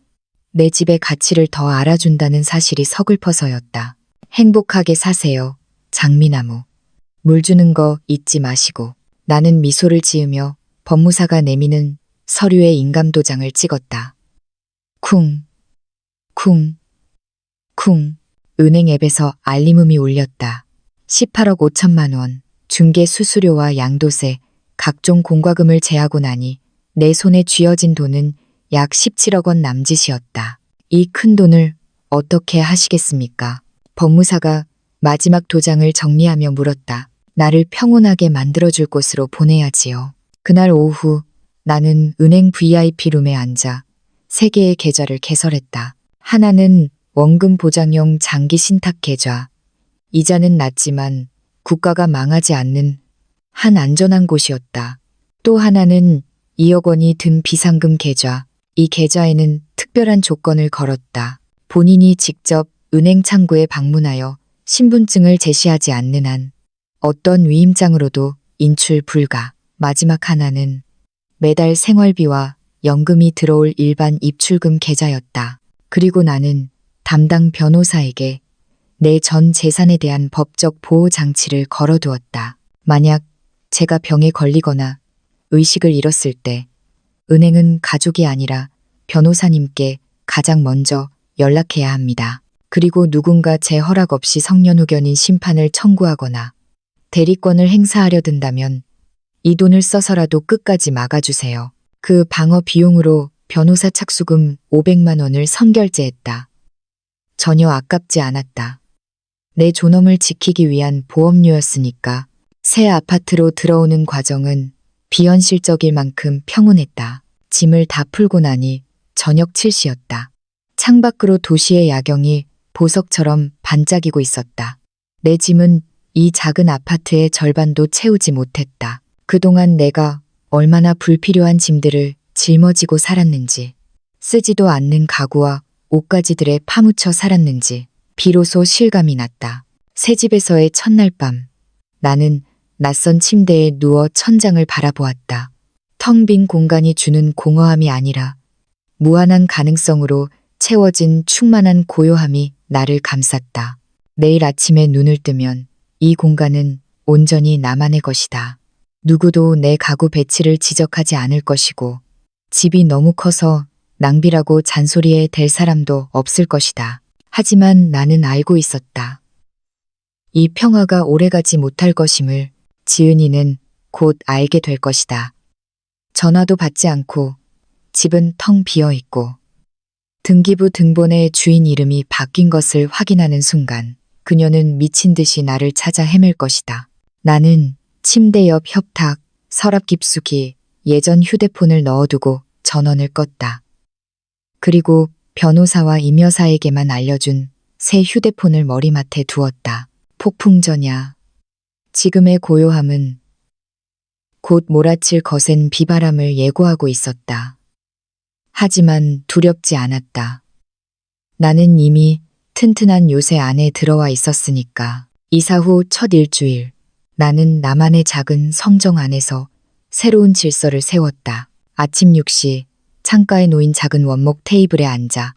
내 집의 가치를 더 알아준다는 사실이 서글퍼서였다. 행복하게 사세요. 장미나무. 물 주는 거 잊지 마시고. 나는 미소를 지으며 법무사가 내미는 서류에 인감도장을 찍었다. 쿵, 쿵, 쿵. 은행 앱에서 알림음이 울렸다. 18억 5천만 원, 중개 수수료와 양도세, 각종 공과금을 제하고 나니 내 손에 쥐어진 돈은 약 17억 원 남짓이었다. 이 큰 돈을 어떻게 하시겠습니까? 법무사가 마지막 도장을 정리하며 물었다. 나를 평온하게 만들어줄 곳으로 보내야지요. 그날 오후 나는 은행 VIP룸에 앉아 3개의 계좌를 개설했다. 하나는 원금 보장용 장기 신탁 계좌. 이자는 낮지만 국가가 망하지 않는 한 안전한 곳이었다. 또 하나는 2억 원이 든 비상금 계좌. 이 계좌에는 특별한 조건을 걸었다. 본인이 직접 은행 창구에 방문하여 신분증을 제시하지 않는 한 어떤 위임장으로도 인출 불가. 마지막 하나는 매달 생활비와 연금이 들어올 일반 입출금 계좌였다. 그리고 나는 담당 변호사에게 내 전 재산에 대한 법적 보호 장치를 걸어두었다. 만약 제가 병에 걸리거나 의식을 잃었을 때 은행은 가족이 아니라 변호사님께 가장 먼저 연락해야 합니다. 그리고 누군가 제 허락 없이 성년후견인 심판을 청구하거나 대리권을 행사하려 든다면 이 돈을 써서라도 끝까지 막아주세요. 그 방어 비용으로 변호사 착수금 500만 원을 선결제했다. 전혀 아깝지 않았다. 내 존엄을 지키기 위한 보험료였으니까. 새 아파트로 들어오는 과정은 비현실적일 만큼 평온했다. 짐을 다 풀고 나니 저녁 7시였다. 창밖으로 도시의 야경이 보석처럼 반짝이고 있었다. 내 짐은 이 작은 아파트의 절반도 채우지 못했다. 그동안 내가 얼마나 불필요한 짐들을 짊어지고 살았는지, 쓰지도 않는 가구와 옷가지들에 파묻혀 살았는지 비로소 실감이 났다. 새 집에서의 첫날 밤, 나는 낯선 침대에 누워 천장을 바라보았다. 텅 빈 공간이 주는 공허함이 아니라 무한한 가능성으로 채워진 충만한 고요함이 나를 감쌌다. 내일 아침에 눈을 뜨면 이 공간은 온전히 나만의 것이다. 누구도 내 가구 배치를 지적하지 않을 것이고 집이 너무 커서 낭비라고 잔소리에 댈 사람도 없을 것이다. 하지만 나는 알고 있었다. 이 평화가 오래가지 못할 것임을 지은이는 곧 알게 될 것이다. 전화도 받지 않고 집은 텅 비어 있고 등기부 등본의 주인 이름이 바뀐 것을 확인하는 순간 그녀는 미친 듯이 나를 찾아 헤맬 것이다. 나는 침대 옆 협탁, 서랍 깊숙이 예전 휴대폰을 넣어두고 전원을 껐다. 그리고 변호사와 임 여사에게만 알려준 새 휴대폰을 머리맡에 두었다. 폭풍전야. 지금의 고요함은 곧 몰아칠 거센 비바람을 예고하고 있었다. 하지만 두렵지 않았다. 나는 이미 튼튼한 요새 안에 들어와 있었으니까. 이사 후 첫 일주일, 나는 나만의 작은 성정 안에서 새로운 질서를 세웠다. 아침 6시, 창가에 놓인 작은 원목 테이블에 앉아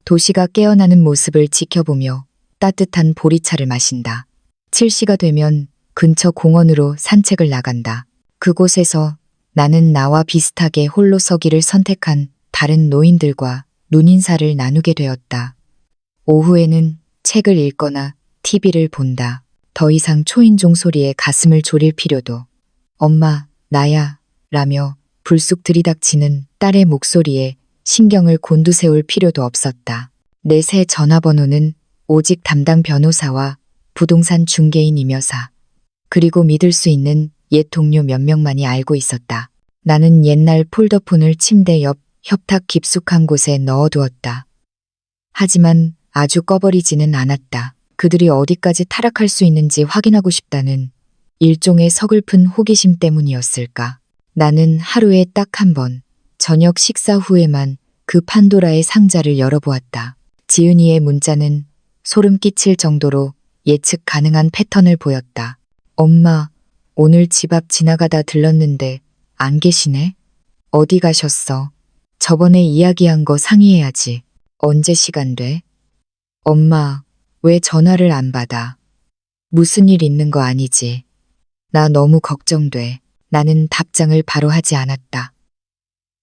도시가 깨어나는 모습을 지켜보며 따뜻한 보리차를 마신다. 7시가 되면 근처 공원으로 산책을 나간다. 그곳에서 나는 나와 비슷하게 홀로 서기를 선택한 다른 노인들과 눈인사를 나누게 되었다. 오후에는 책을 읽거나 TV를 본다. 더 이상 초인종 소리에 가슴을 졸일 필요도. 엄마, 나야, 라며 불쑥 들이닥치는 딸의 목소리에 신경을 곤두세울 필요도 없었다. 내 새 전화번호는 오직 담당 변호사와 부동산 중개인 임 여사, 그리고 믿을 수 있는 옛 동료 몇 명만이 알고 있었다. 나는 옛날 폴더폰을 침대 옆 협탁 깊숙한 곳에 넣어두었다. 하지만 아주 꺼버리지는 않았다. 그들이 어디까지 타락할 수 있는지 확인하고 싶다는 일종의 서글픈 호기심 때문이었을까. 나는 하루에 딱 한 번, 저녁 식사 후에만 그 판도라의 상자를 열어보았다. 지은이의 문자는 소름 끼칠 정도로 예측 가능한 패턴을 보였다. 엄마, 오늘 집 앞 지나가다 들렀는데 안 계시네? 어디 가셨어? 저번에 이야기한 거 상의해야지. 언제 시간 돼? 엄마, 왜 전화를 안 받아? 무슨 일 있는 거 아니지? 나 너무 걱정돼. 나는 답장을 바로 하지 않았다.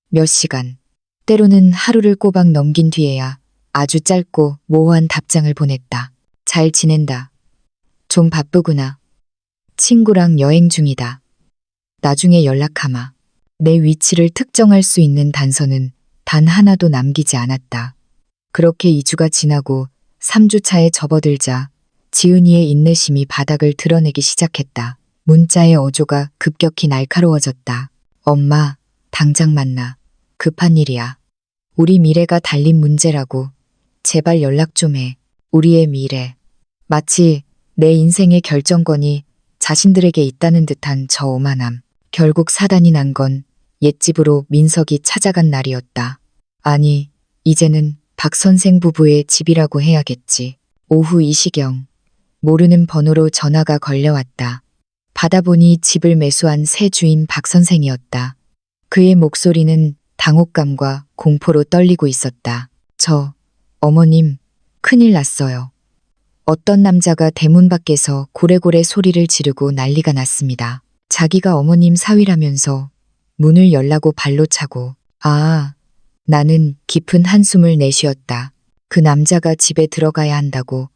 몇 시간, 때로는 하루를 꼬박 넘긴 뒤에야 아주 짧고 모호한 답장을 보냈다. 잘 지낸다. 좀 바쁘구나. 친구랑 여행 중이다. 나중에 연락하마. 내 위치를 특정할 수 있는 단서는 단 하나도 남기지 않았다. 그렇게 2주가 지나고 3주차에 접어들자 지은이의 인내심이 바닥을 드러내기 시작했다. 문자의 어조가 급격히 날카로워졌다. 엄마, 당장 만나. 급한 일이야. 우리 미래가 달린 문제라고. 제발 연락 좀 해. 우리의 미래. 마치 내 인생의 결정권이 자신들에게 있다는 듯한 저 오만함. 결국 사단이 난 건 옛집으로 민석이 찾아간 날이었다. 아니, 이제는 박 선생 부부의 집이라고 해야겠지. 오후 2시경, 모르는 번호로 전화가 걸려왔다. 받아보니 집을 매수한 새 주인 박 선생이었다. 그의 목소리는 당혹감과 공포로 떨리고 있었다. 어머님, 큰일 났어요. 어떤 남자가 대문 밖에서 고래고래 소리를 지르고 난리가 났습니다. 자기가 어머님 사위라면서 문을 열라고 발로 차고, 나는 깊은 한숨을 내쉬었다. 그 남자가 집에 들어가야 한다고,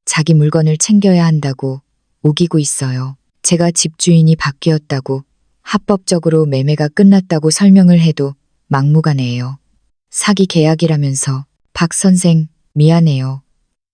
자기 물건을 챙겨야 한다고 우기고 있어요. 제가 집주인이 바뀌었다고, 합법적으로 매매가 끝났다고 설명을 해도 막무가내예요. 사기 계약이라면서. 박 선생, 미안해요.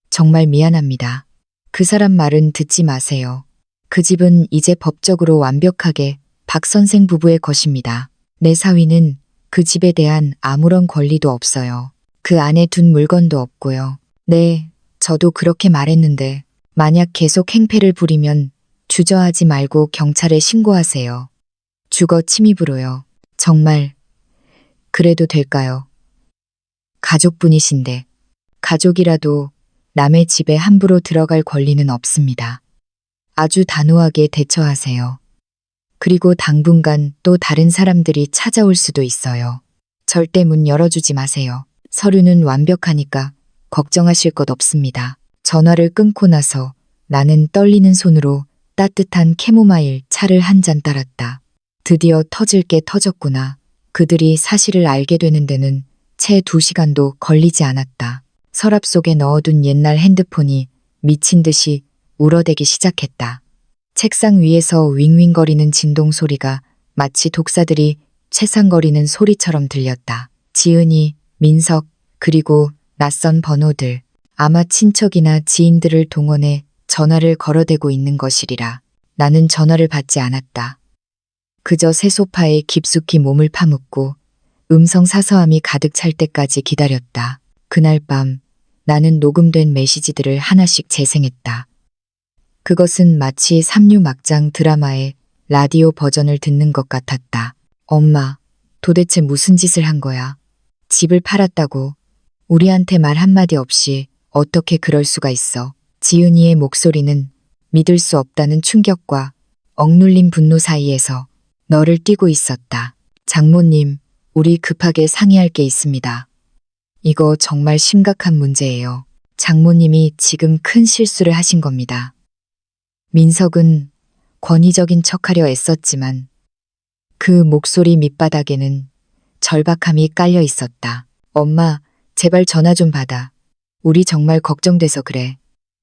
정말 미안합니다. 그 사람 말은 듣지 마세요. 그 집은 이제 법적으로 완벽하게 박 선생 부부의 것입니다. 내 사위는 그 집에 대한 아무런 권리도 없어요. 그 안에 둔 물건도 없고요. 네, 저도 그렇게 말했는데 만약 계속 행패를 부리면 주저하지 말고 경찰에 신고하세요. 주거 침입으로요. 정말 그래도 될까요? 가족분이신데. 가족이라도 남의 집에 함부로 들어갈 권리는 없습니다. 아주 단호하게 대처하세요. 그리고 당분간 또 다른 사람들이 찾아올 수도 있어요. 절대 문 열어주지 마세요. 서류는 완벽하니까 걱정하실 것 없습니다. 전화를 끊고 나서 나는 떨리는 손으로 따뜻한 캐모마일 차를 한 잔 따랐다. 드디어 터질 게 터졌구나. 그들이 사실을 알게 되는 데는 채 2시간도 걸리지 않았다. 서랍 속에 넣어둔 옛날 핸드폰이 미친 듯이 울어대기 시작했다. 책상 위에서 윙윙거리는 진동 소리가 마치 독사들이 채상거리는 소리처럼 들렸다. 지은이, 민석, 그리고 낯선 번호들. 아마 친척이나 지인들을 동원해 전화를 걸어대고 있는 것이리라. 나는 전화를 받지 않았다. 그저 새 소파에 깊숙이 몸을 파묻고 음성 사서함이 가득 찰 때까지 기다렸다. 그날 밤 나는 녹음된 메시지들을 하나씩 재생했다. 그것은 마치 삼류 막장 드라마의 라디오 버전을 듣는 것 같았다. 엄마, 도대체 무슨 짓을 한 거야? 집을 팔았다고. 우리한테 말 한마디 없이 어떻게 그럴 수가 있어. 지은이의 목소리는 믿을 수 없다는 충격과 억눌린 분노 사이에서 너를 띄고 있었다. 장모님, 우리 급하게 상의할 게 있습니다. 이거 정말 심각한 문제예요. 장모님이 지금 큰 실수를 하신 겁니다. 민석은 권위적인 척하려 애썼지만 그 목소리 밑바닥에는 절박함이 깔려 있었다. 엄마, 제발 전화 좀 받아. 우리 정말 걱정돼서 그래.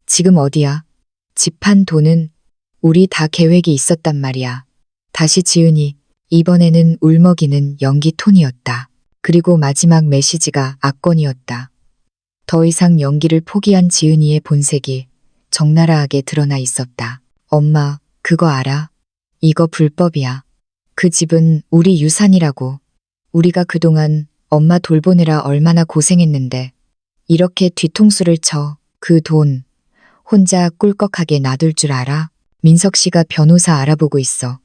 지금 어디야? 집 판 돈은 우리 다 계획이 있었단 말이야. 다시 지은이. 이번에는 울먹이는 연기 톤이었다. 그리고 마지막 메시지가 압권이었다. 더 이상 연기를 포기한 지은이의 본색이 적나라하게 드러나 있었다. 엄마, 그거 알아? 이거 불법이야. 그 집은 우리 유산이라고. 우리가 그동안 엄마 돌보느라 얼마나 고생했는데 이렇게 뒤통수를 쳐 그 돈 혼자 꿀꺽하게 놔둘 줄 알아? 민석 씨가 변호사 알아보고 있어.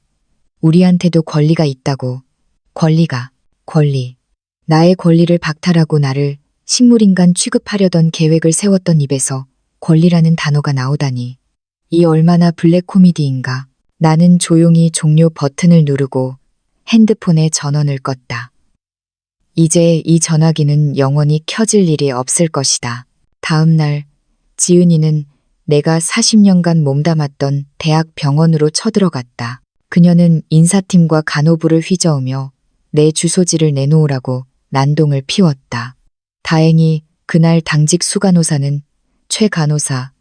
우리한테도 권리가 있다고. 권리. 나의 권리를 박탈하고 나를 식물인간 취급하려던 계획을 세웠던 입에서 권리라는 단어가 나오다니. 이 얼마나 블랙 코미디인가. 나는 조용히 종료 버튼을 누르고 핸드폰의 전원을 껐다. 이제 이 전화기는 영원히 켜질 일이 없을 것이다. 다음 날 지은이는 내가 40년간 몸담았던 대학 병원으로 쳐들어갔다. 그녀는 인사팀과 간호부를 휘저으며 내 주소지를 내놓으라고 난동을 피웠다. 다행히 그날 당직 수간호사는 최 간호사,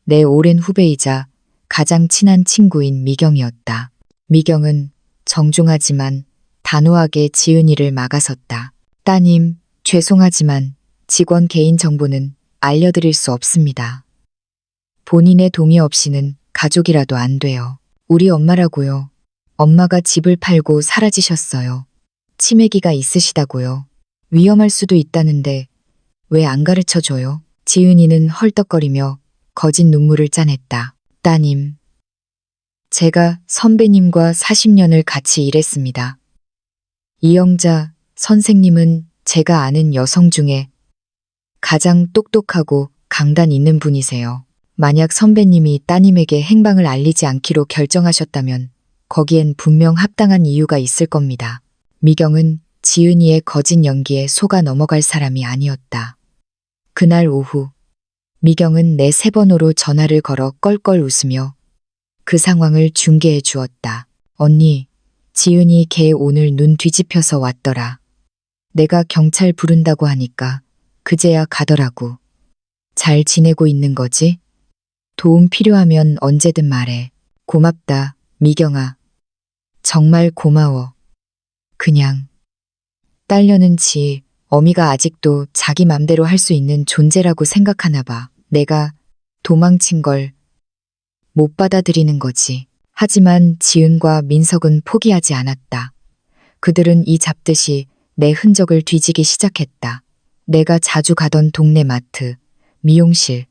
내 오랜 후배이자 가장 친한 친구인 미경이었다. 미경은 정중하지만 단호하게 지은이를 막아섰다. 따님, 죄송하지만 직원 개인 정보는 알려드릴 수 없습니다. 본인의 동의 없이는 가족이라도 안 돼요. 우리 엄마라고요. 엄마가 집을 팔고 사라지셨어요. 치매기가 있으시다고요. 위험할 수도 있다는데 왜 안 가르쳐줘요? 지은이는 헐떡거리며 거짓 눈물을 짜냈다. 따님, 제가 선배님과 40년을 같이 일했습니다. 이영자 선생님은 제가 아는 여성 중에 가장 똑똑하고 강단 있는 분이세요. 만약 선배님이 따님에게 행방을 알리지 않기로 결정하셨다면 거기엔 분명 합당한 이유가 있을 겁니다. 미경은 지은이의 거짓 연기에 속아 넘어갈 사람이 아니었다. 그날 오후 미경은 내 새 번호로 전화를 걸어 껄껄 웃으며 그 상황을 중계해 주었다. 언니, 지은이 걔 오늘 눈 뒤집혀서 왔더라. 내가 경찰 부른다고 하니까 그제야 가더라고. 잘 지내고 있는 거지? 도움 필요하면 언제든 말해. 고맙다, 미경아. 정말 고마워. 그냥 딸려는 지 어미가 아직도 자기 맘대로 할 수 있는 존재라고 생각하나 봐. 내가 도망친 걸 못 받아들이는 거지. 하지만 지은과 민석은 포기하지 않았다. 그들은 이 잡듯이 내 흔적을 뒤지기 시작했다. 내가 자주 가던 동네 마트, 미용실,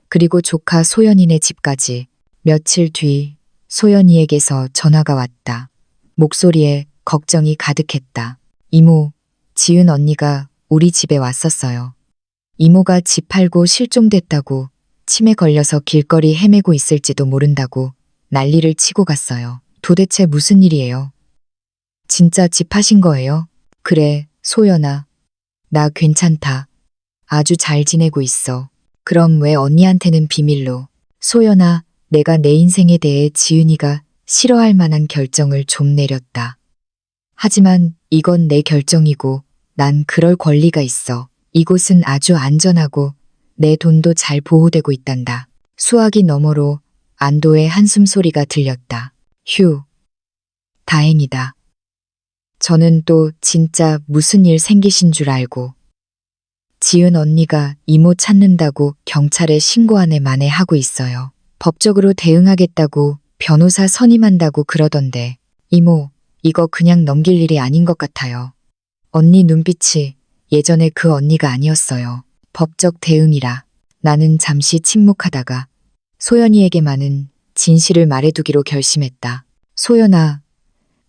그리고 조카 소연이네 집까지. 며칠 뒤 소연이에게서 전화가 왔다. 목소리에 걱정이 가득했다. 이모, 지은 언니가 우리 집에 왔었어요. 이모가 집 팔고 실종됐다고, 치매 걸려서 길거리 헤매고 있을지도 모른다고 난리를 치고 갔어요. 도대체 무슨 일이에요? 진짜 집 파신 거예요? 그래, 소연아. 나 괜찮다. 아주 잘 지내고 있어. 그럼 왜 언니한테는 비밀로? 소연아, 내가 내 인생에 대해 지은이가 싫어할 만한 결정을 좀 내렸다. 하지만 이건 내 결정이고 난 그럴 권리가 있어. 이곳은 아주 안전하고 내 돈도 잘 보호되고 있단다. 수화기 너머로 안도의 한숨 소리가 들렸다. 휴, 다행이다. 저는 또 진짜 무슨 일 생기신 줄 알고. 지은 언니가 이모 찾는다고 경찰에 신고한 애 만에 하고 있어요. 법적으로 대응하겠다고 변호사 선임한다고 그러던데. 이모, 이거 그냥 넘길 일이 아닌 것 같아요. 언니 눈빛이 예전에 그 언니가 아니었어요. 법적 대응이라. 나는 잠시 침묵하다가 소연이에게만은 진실을 말해두기로 결심했다. 소연아,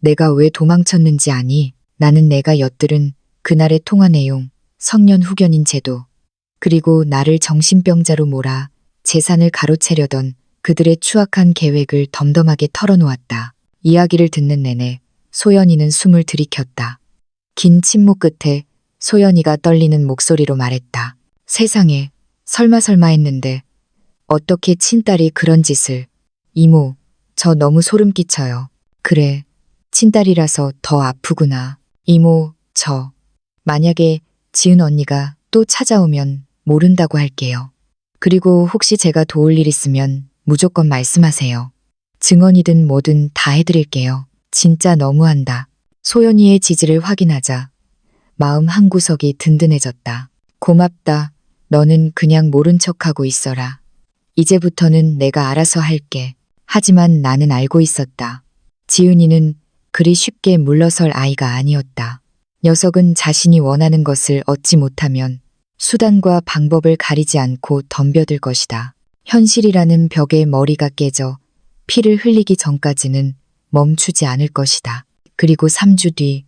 내가 왜 도망쳤는지 아니? 나는 내가 엿들은 그날의 통화 내용, 성년 후견인 제도, 그리고 나를 정신병자로 몰아 재산을 가로채려던 그들의 추악한 계획을 덤덤하게 털어놓았다. 이야기를 듣는 내내 소연이는 숨을 들이켰다. 긴 침묵 끝에 소연이가 떨리는 목소리로 말했다. 세상에, 설마 했는데 어떻게 친딸이 그런 짓을. 이모, 저 너무 소름 끼쳐요. 그래, 친딸이라서 더 아프구나. 이모, 저 만약에 지은 언니가 또 찾아오면 모른다고 할게요. 그리고 혹시 제가 도울 일 있으면 무조건 말씀하세요. 증언이든 뭐든 다 해드릴게요. 진짜 너무한다. 소연이의 지지를 확인하자 마음 한구석이 든든해졌다. 고맙다. 너는 그냥 모른 척하고 있어라. 이제부터는 내가 알아서 할게. 하지만 나는 알고 있었다. 지은이는 그리 쉽게 물러설 아이가 아니었다. 녀석은 자신이 원하는 것을 얻지 못하면 수단과 방법을 가리지 않고 덤벼들 것이다. 현실이라는 벽에 머리가 깨져 피를 흘리기 전까지는 멈추지 않을 것이다. 그리고 3주 뒤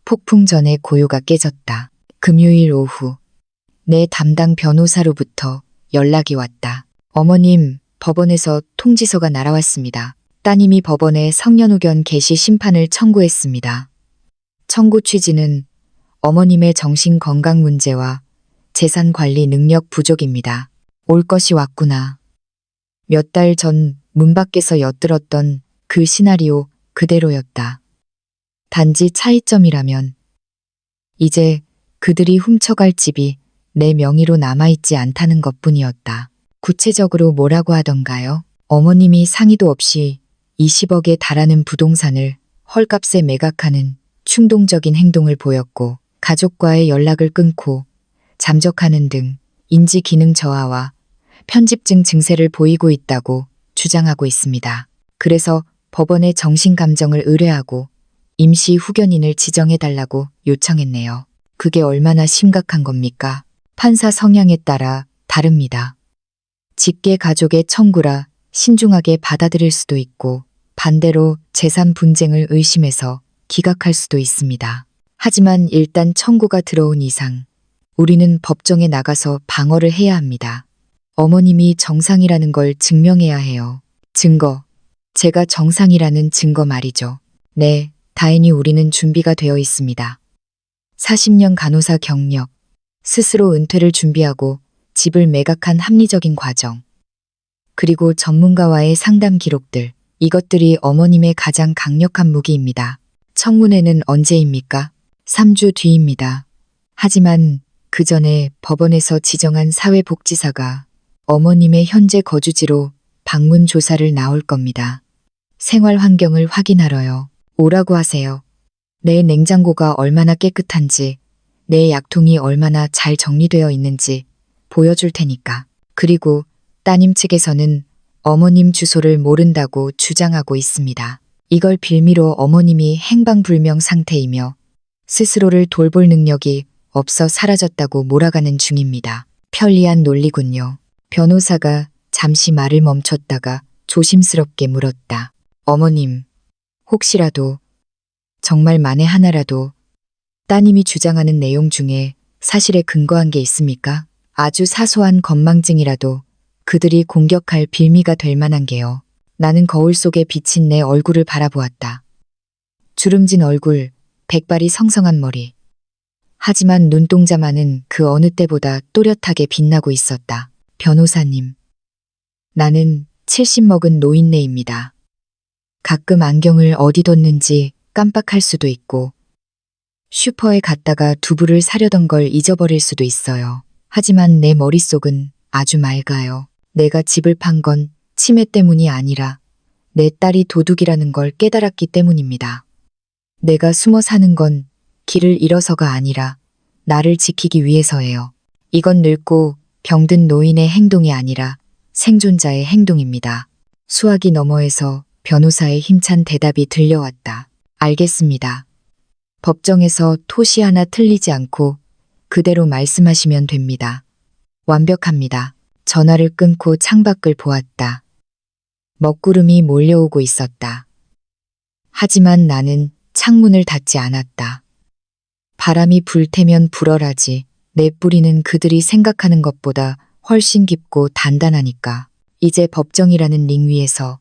폭풍 전에 고요가 깨졌다. 금요일 오후 내 담당 변호사로부터 연락이 왔다. 어머님, 법원에서 통지서가 날아왔습니다. 따님이 법원에 성년후견 개시 심판을 청구했습니다. 청구 취지는 어머님의 정신건강 문제와 재산관리 능력 부족입니다. 올 것이 왔구나. 몇 달 전 문 밖에서 엿들었던 그 시나리오 그대로였다. 단지 차이점이라면 이제 그들이 훔쳐갈 집이 내 명의로 남아있지 않다는 것뿐이었다. 구체적으로 뭐라고 하던가요? 어머님이 상의도 없이 20억에 달하는 부동산을 헐값에 매각하는 충동적인 행동을 보였고 가족과의 연락을 끊고 잠적하는 등 인지 기능 저하와 편집증 증세를 보이고 있다고 주장하고 있습니다. 그래서 법원에 정신감정을 의뢰하고 임시 후견인을 지정해달라고 요청했네요. 그게 얼마나 심각한 겁니까? 판사 성향에 따라 다릅니다. 직계 가족의 청구라 신중하게 받아들일 수도 있고 반대로 재산 분쟁을 의심해서 기각할 수도 있습니다. 하지만 일단 청구가 들어온 이상 우리는 법정에 나가서 방어를 해야 합니다. 어머님이 정상이라는 걸 증명해야 해요. 증거. 제가 정상이라는 증거 말이죠. 네, 다행히 우리는 준비가 되어 있습니다. 40년 간호사 경력. 스스로 은퇴를 준비하고 집을 매각한 합리적인 과정, 그리고 전문가와의 상담 기록들, 이것들이 어머님의 가장 강력한 무기입니다. 청문회는 언제입니까? 3주 뒤입니다. 하지만 그 전에 법원에서 지정한 사회복지사가 어머님의 현재 거주지로 방문 조사를 나올 겁니다. 생활 환경을 확인하러요. 오라고 하세요. 내 냉장고가 얼마나 깨끗한지, 내 약통이 얼마나 잘 정리되어 있는지 보여줄 테니까. 그리고 따님 측에서는 어머님 주소를 모른다고 주장하고 있습니다. 이걸 빌미로 어머님이 행방불명 상태이며 스스로를 돌볼 능력이 없어 사라졌다고 몰아가는 중입니다. 편리한 논리군요. 변호사가 잠시 말을 멈췄다가 조심스럽게 물었다. 어머님, 혹시라도, 정말 만에 하나라도 따님이 주장하는 내용 중에 사실에 근거한 게 있습니까? 아주 사소한 건망증이라도 그들이 공격할 빌미가 될 만한 게요. 나는 거울 속에 비친 내 얼굴을 바라보았다. 주름진 얼굴, 백발이 성성한 머리. 하지만 눈동자만은 그 어느 때보다 또렷하게 빛나고 있었다. 변호사님. 나는 70 먹은 노인네입니다. 가끔 안경을 어디 뒀는지 깜빡할 수도 있고, 슈퍼에 갔다가 두부를 사려던 걸 잊어버릴 수도 있어요. 하지만 내 머릿속은 아주 맑아요. 내가 집을 판 건 치매 때문이 아니라 내 딸이 도둑이라는 걸 깨달았기 때문입니다. 내가 숨어 사는 건 길을 잃어서가 아니라 나를 지키기 위해서예요. 이건 늙고 병든 노인의 행동이 아니라 생존자의 행동입니다. 수화기 너머에서 변호사의 힘찬 대답이 들려왔다. 알겠습니다. 법정에서 토시 하나 틀리지 않고 그대로 말씀하시면 됩니다. 완벽합니다. 전화를 끊고 창밖을 보았다. 먹구름이 몰려오고 있었다. 하지만 나는 창문을 닫지 않았다. 바람이 불테면 불어라지. 내 뿌리는 그들이 생각하는 것보다 훨씬 깊고 단단하니까. 이제 법정이라는 링 위에서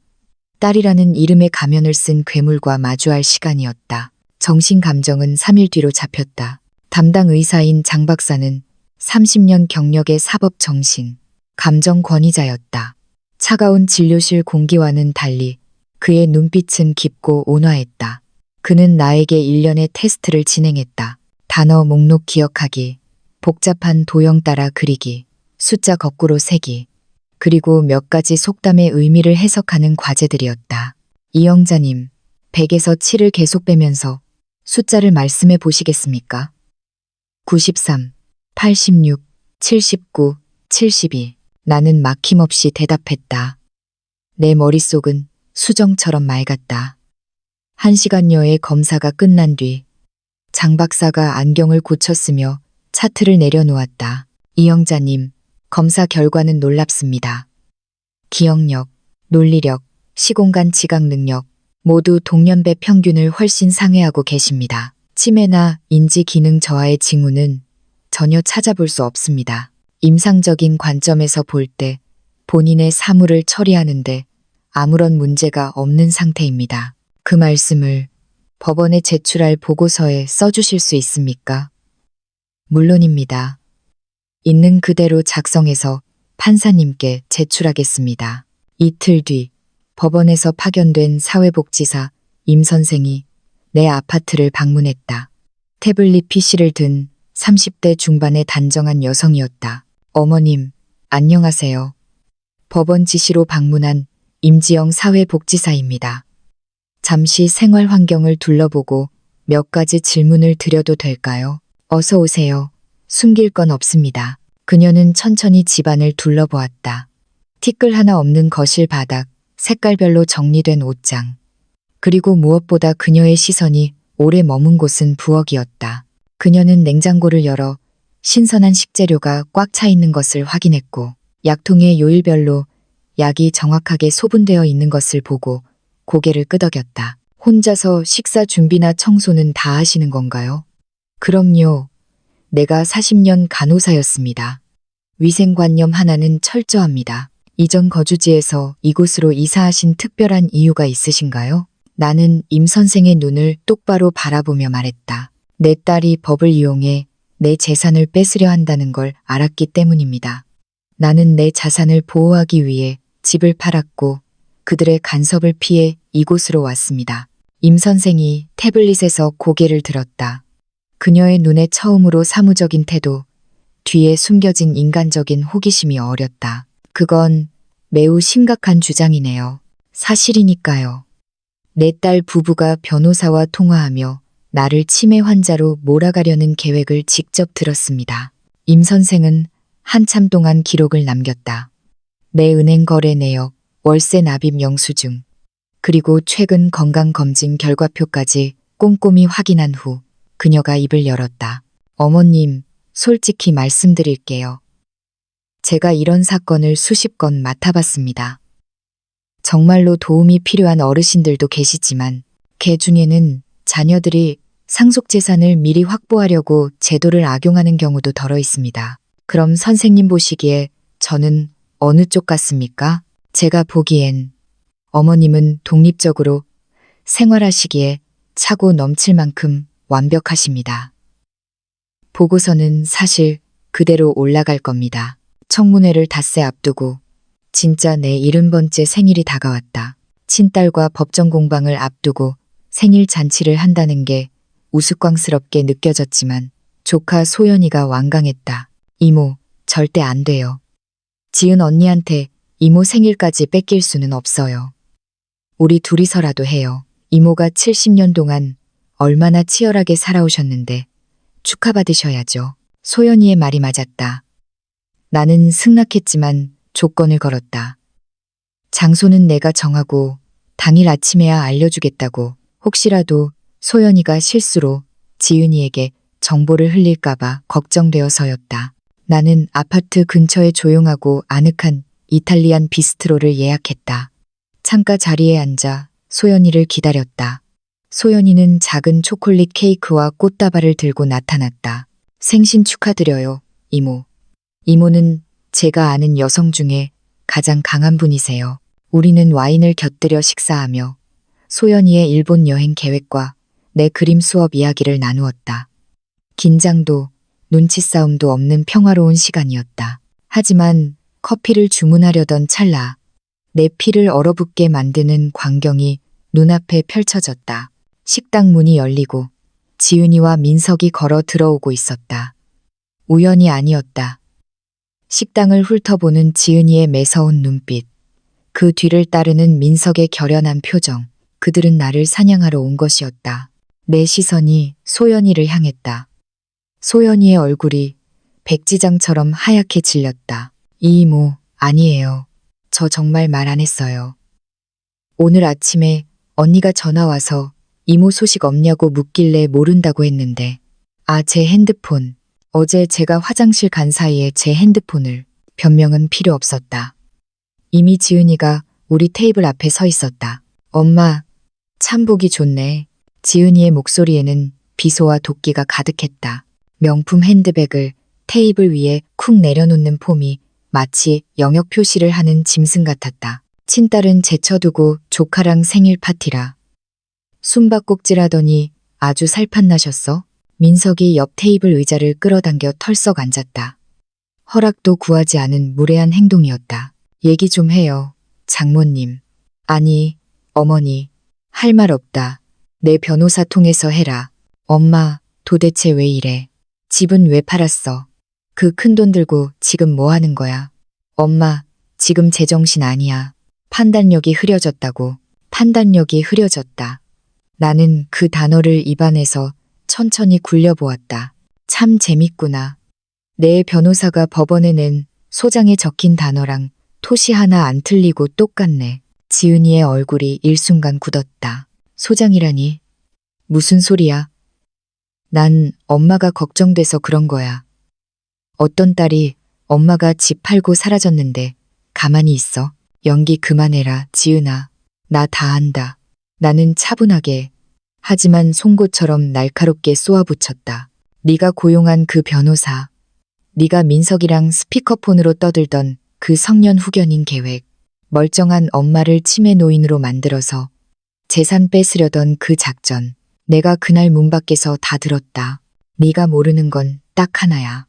딸이라는 이름의 가면을 쓴 괴물과 마주할 시간이었다. 정신 감정은 3일 뒤로 잡혔다. 담당 의사인 장 박사는 30년 경력의 사법 정신, 감정 권위자였다. 차가운 진료실 공기와는 달리 그의 눈빛은 깊고 온화했다. 그는 나에게 일련의 테스트를 진행했다. 단어 목록 기억하기, 복잡한 도형 따라 그리기, 숫자 거꾸로 세기, 그리고 몇 가지 속담의 의미를 해석하는 과제들이었다. 이영자님, 100에서 7을 계속 빼면서 숫자를 말씀해 보시겠습니까? 93, 86, 79, 72. 나는 막힘없이 대답했다. 내 머릿속은 수정처럼 맑았다. 1시간여의 검사가 끝난 뒤 장 박사가 안경을 고쳤으며 차트를 내려놓았다. 이영자님, 검사 결과는 놀랍습니다. 기억력, 논리력, 시공간 지각 능력 모두 동년배 평균을 훨씬 상회하고 계십니다. 치매나 인지 기능 저하의 징후는 전혀 찾아볼 수 없습니다. 임상적인 관점에서 볼 때 본인의 사물을 처리하는데 아무런 문제가 없는 상태입니다. 그 말씀을 법원에 제출할 보고서에 써주실 수 있습니까? 물론입니다. 있는 그대로 작성해서 판사님께 제출하겠습니다. 이틀 뒤 법원에서 파견된 사회복지사 임 선생이 내 아파트를 방문했다. 태블릿 PC를 든 30대 중반의 단정한 여성이었다. 어머님, 안녕하세요. 법원 지시로 방문한 임지영 사회복지사입니다. 잠시 생활 환경을 둘러보고 몇 가지 질문을 드려도 될까요? 어서 오세요. 숨길 건 없습니다. 그녀는 천천히 집안을 둘러보았다. 티끌 하나 없는 거실 바닥, 색깔별로 정리된 옷장. 그리고 무엇보다 그녀의 시선이 오래 머문 곳은 부엌이었다. 그녀는 냉장고를 열어 신선한 식재료가 꽉 차 있는 것을 확인했고 약통의 요일별로 약이 정확하게 소분되어 있는 것을 보고 고개를 끄덕였다. 혼자서 식사 준비나 청소는 다 하시는 건가요? 그럼요. 내가 40년 간호사였습니다. 위생관념 하나는 철저합니다. 이전 거주지에서 이곳으로 이사하신 특별한 이유가 있으신가요? 나는 임 선생의 눈을 똑바로 바라보며 말했다. 내 딸이 법을 이용해 내 재산을 뺏으려 한다는 걸 알았기 때문입니다. 나는 내 자산을 보호하기 위해 집을 팔았고 그들의 간섭을 피해 이곳으로 왔습니다. 임 선생이 태블릿에서 고개를 들었다. 그녀의 눈에 처음으로 사무적인 태도, 뒤에 숨겨진 인간적인 호기심이 어렸다. 그건 매우 심각한 주장이네요. 사실이니까요. 내 딸 부부가 변호사와 통화하며 나를 치매 환자로 몰아가려는 계획을 직접 들었습니다. 임 선생은 한참 동안 기록을 남겼다. 내 은행 거래 내역, 월세 납입 영수증, 그리고 최근 건강검진 결과표까지 꼼꼼히 확인한 후 그녀가 입을 열었다. 어머님, 솔직히 말씀드릴게요. 제가 이런 사건을 수십 건 맡아봤습니다. 정말로 도움이 필요한 어르신들도 계시지만 개 중에는 자녀들이 상속재산을 미리 확보하려고 제도를 악용하는 경우도 덜어 있습니다. 그럼 선생님 보시기에 저는 어느 쪽 같습니까? 제가 보기엔 어머님은 독립적으로 생활하시기에 차고 넘칠 만큼 완벽하십니다. 보고서는 사실 그대로 올라갈 겁니다. 청문회를 닷새 앞두고 진짜 내 70번째 생일이 다가왔다. 친딸과 법정 공방을 앞두고 생일 잔치를 한다는 게 우스꽝스럽게 느껴졌지만 조카 소연이가 완강했다. 이모, 절대 안 돼요. 지은 언니한테 이모 생일까지 뺏길 수는 없어요. 우리 둘이서라도 해요. 이모가 70년 동안 얼마나 치열하게 살아오셨는데 축하받으셔야죠. 소연이의 말이 맞았다. 나는 승낙했지만 조건을 걸었다. 장소는 내가 정하고 당일 아침에야 알려주겠다고. 혹시라도 소연이가 실수로 지은이에게 정보를 흘릴까봐 걱정되어서였다. 나는 아파트 근처에 조용하고 아늑한 이탈리안 비스트로를 예약했다. 창가 자리에 앉아 소연이를 기다렸다. 소연이는 작은 초콜릿 케이크와 꽃다발을 들고 나타났다. 생신 축하드려요, 이모. 이모는 제가 아는 여성 중에 가장 강한 분이세요. 우리는 와인을 곁들여 식사하며 소연이의 일본 여행 계획과 내 그림 수업 이야기를 나누었다. 긴장도 눈치 싸움도 없는 평화로운 시간이었다. 하지만 커피를 주문하려던 찰나 내 피를 얼어붙게 만드는 광경이 눈앞에 펼쳐졌다. 식당 문이 열리고 지은이와 민석이 걸어 들어오고 있었다. 우연이 아니었다. 식당을 훑어보는 지은이의 매서운 눈빛, 그 뒤를 따르는 민석의 결연한 표정, 그들은 나를 사냥하러 온 것이었다. 내 시선이 소연이를 향했다. 소연이의 얼굴이 백지장처럼 하얗게 질렸다. 이모, 아니에요. 저 정말 말 안 했어요. 오늘 아침에 언니가 전화 와서 이모 소식 없냐고 묻길래 모른다고 했는데, 제 핸드폰. 어제 제가 화장실 간 사이에 제 핸드폰을. 변명은 필요 없었다. 이미 지은이가 우리 테이블 앞에 서 있었다. 엄마, 참 보기 좋네. 지은이의 목소리에는 비소와 도끼가 가득했다. 명품 핸드백을 테이블 위에 쿡 내려놓는 폼이 마치 영역 표시를 하는 짐승 같았다. 친딸은 제쳐두고 조카랑 생일 파티라. 숨바꼭질하더니 아주 살판나셨어? 민석이 옆 테이블 의자를 끌어당겨 털썩 앉았다. 허락도 구하지 않은 무례한 행동이었다. 얘기 좀 해요, 장모님. 아니, 어머니, 할 말 없다. 내 변호사 통해서 해라. 엄마, 도대체 왜 이래? 집은 왜 팔았어? 그 큰돈 들고 지금 뭐 하는 거야? 엄마, 지금 제정신 아니야. 판단력이 흐려졌다고. 판단력이 흐려졌다. 나는 그 단어를 입안에서 천천히 굴려보았다. 참 재밌구나. 내 변호사가 법원에 낸 소장에 적힌 단어랑 토시 하나 안 틀리고 똑같네. 지은이의 얼굴이 일순간 굳었다. 소장이라니? 무슨 소리야? 난 엄마가 걱정돼서 그런 거야. 어떤 딸이 엄마가 집 팔고 사라졌는데 가만히 있어? 연기 그만해라, 지은아. 나 다 안다. 나는 차분하게 하지만 송곳처럼 날카롭게 쏘아붙였다. 네가 고용한 그 변호사, 네가 민석이랑 스피커폰으로 떠들던 그 성년 후견인 계획, 멀쩡한 엄마를 치매 노인으로 만들어서 재산 뺏으려던 그 작전, 내가 그날 문 밖에서 다 들었다. 네가 모르는 건 딱 하나야.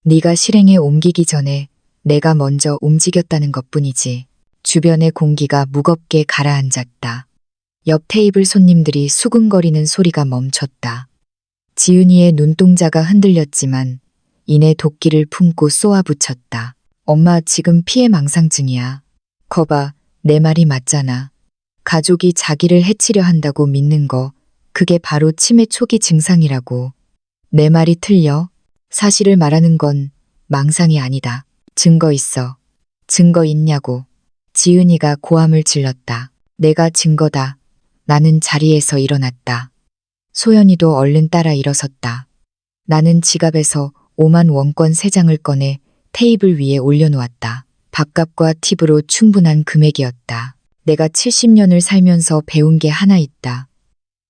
네가 실행에 옮기기 전에 내가 먼저 움직였다는 것뿐이지. 주변의 공기가 무겁게 가라앉았다. 옆 테이블 손님들이 수근거리는 소리가 멈췄다. 지은이의 눈동자가 흔들렸지만 이내 도끼를 품고 쏘아붙였다. 엄마 지금 피해 망상 중이야. 거봐, 내 말이 맞잖아. 가족이 자기를 해치려 한다고 믿는 거, 그게 바로 치매 초기 증상이라고. 내 말이 틀려? 사실을 말하는 건 망상이 아니다. 증거 있어. 증거 있냐고. 지은이가 고함을 질렀다. 내가 증거다. 나는 자리에서 일어났다. 소연이도 얼른 따라 일어섰다. 나는 지갑에서 5만 원권 3장을 꺼내 테이블 위에 올려놓았다. 밥값과 팁으로 충분한 금액이었다. 내가 70년을 살면서 배운 게 하나 있다.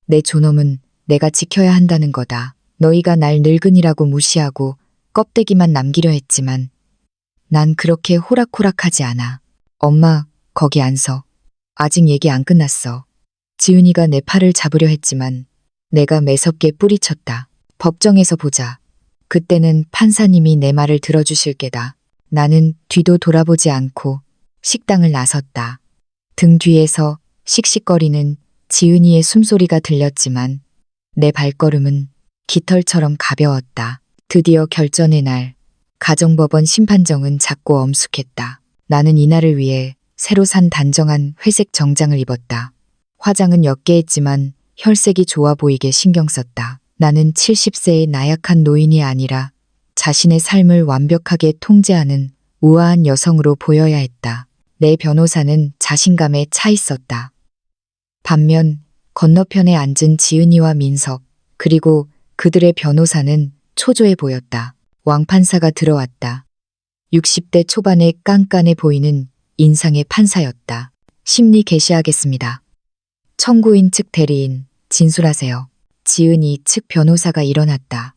내 존엄은 내가 지켜야 한다는 거다. 너희가 날 늙은이라고 무시하고 껍데기만 남기려 했지만 난 그렇게 호락호락하지 않아. 엄마, 거기 안 서. 아직 얘기 안 끝났어. 지은이가 내 팔을 잡으려 했지만 내가 매섭게 뿌리쳤다. 법정에서 보자. 그때는 판사님이 내 말을 들어주실 게다. 나는 뒤도 돌아보지 않고 식당을 나섰다. 등 뒤에서 씩씩거리는 지은이의 숨소리가 들렸지만 내 발걸음은 깃털처럼 가벼웠다. 드디어 결전의 날, 가정법원 심판정은 작고 엄숙했다. 나는 이날을 위해 새로 산 단정한 회색 정장을 입었다. 화장은 옅게 했지만 혈색이 좋아 보이게 신경 썼다. 나는 70세의 나약한 노인이 아니라 자신의 삶을 완벽하게 통제하는 우아한 여성으로 보여야 했다. 내 변호사는 자신감에 차 있었다. 반면 건너편에 앉은 지은이와 민석, 그리고 그들의 변호사는 초조해 보였다. 왕판사가 들어왔다. 60대 초반에 깐깐해 보이는 인상의 판사였다. 심리 개시하겠습니다. 청구인 측 대리인, 진술하세요. 지은이 측 변호사가 일어났다.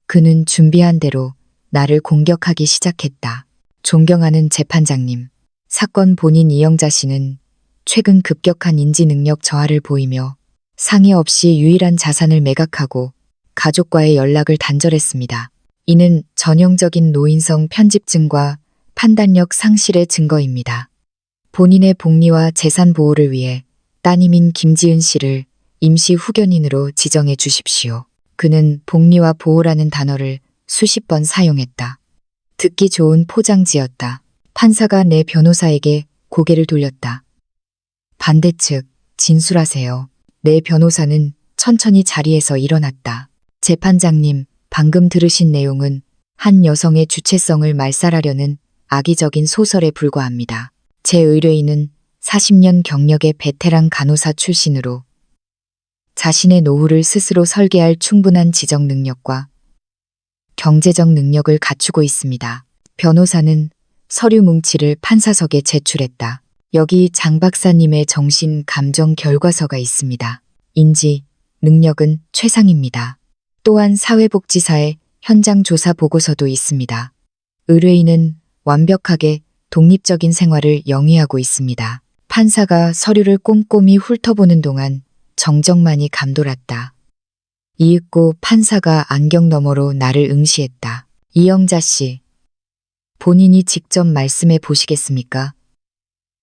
그는 준비한 대로 나를 공격하기 시작했다. 존경하는 재판장님, 사건 본인 이영자 씨는 최근 급격한 인지 능력 저하를 보이며 상의 없이 유일한 자산을 매각하고 가족과의 연락을 단절했습니다. 이는 전형적인 노인성 편집증과 판단력 상실의 증거입니다. 본인의 복리와 재산 보호를 위해 따님인 김지은 씨를 임시 후견인으로 지정해 주십시오. 그는 복리와 보호라는 단어를 수십 번 사용했다. 듣기 좋은 포장지였다. 판사가 내 변호사에게 고개를 돌렸다. 반대측, 진술하세요. 내 변호사는 천천히 자리에서 일어났다. 재판장님, 방금 들으신 내용은 한 여성의 주체성을 말살하려는 악의적인 소설에 불과합니다. 제 의뢰인은 40년 경력의 베테랑 간호사 출신으로 자신의 노후를 스스로 설계할 충분한 지적 능력과 경제적 능력을 갖추고 있습니다. 변호사는 서류 뭉치를 판사석에 제출했다. 여기 장 박사님의 정신 감정 결과서가 있습니다. 인지, 능력은 최상입니다. 또한 사회복지사의 현장 조사 보고서도 있습니다. 의뢰인은 완벽하게 독립적인 생활을 영위하고 있습니다. 판사가 서류를 꼼꼼히 훑어보는 동안 정적만이 감돌았다. 이윽고 판사가 안경 너머로 나를 응시했다. 이영자 씨, 본인이 직접 말씀해 보시겠습니까?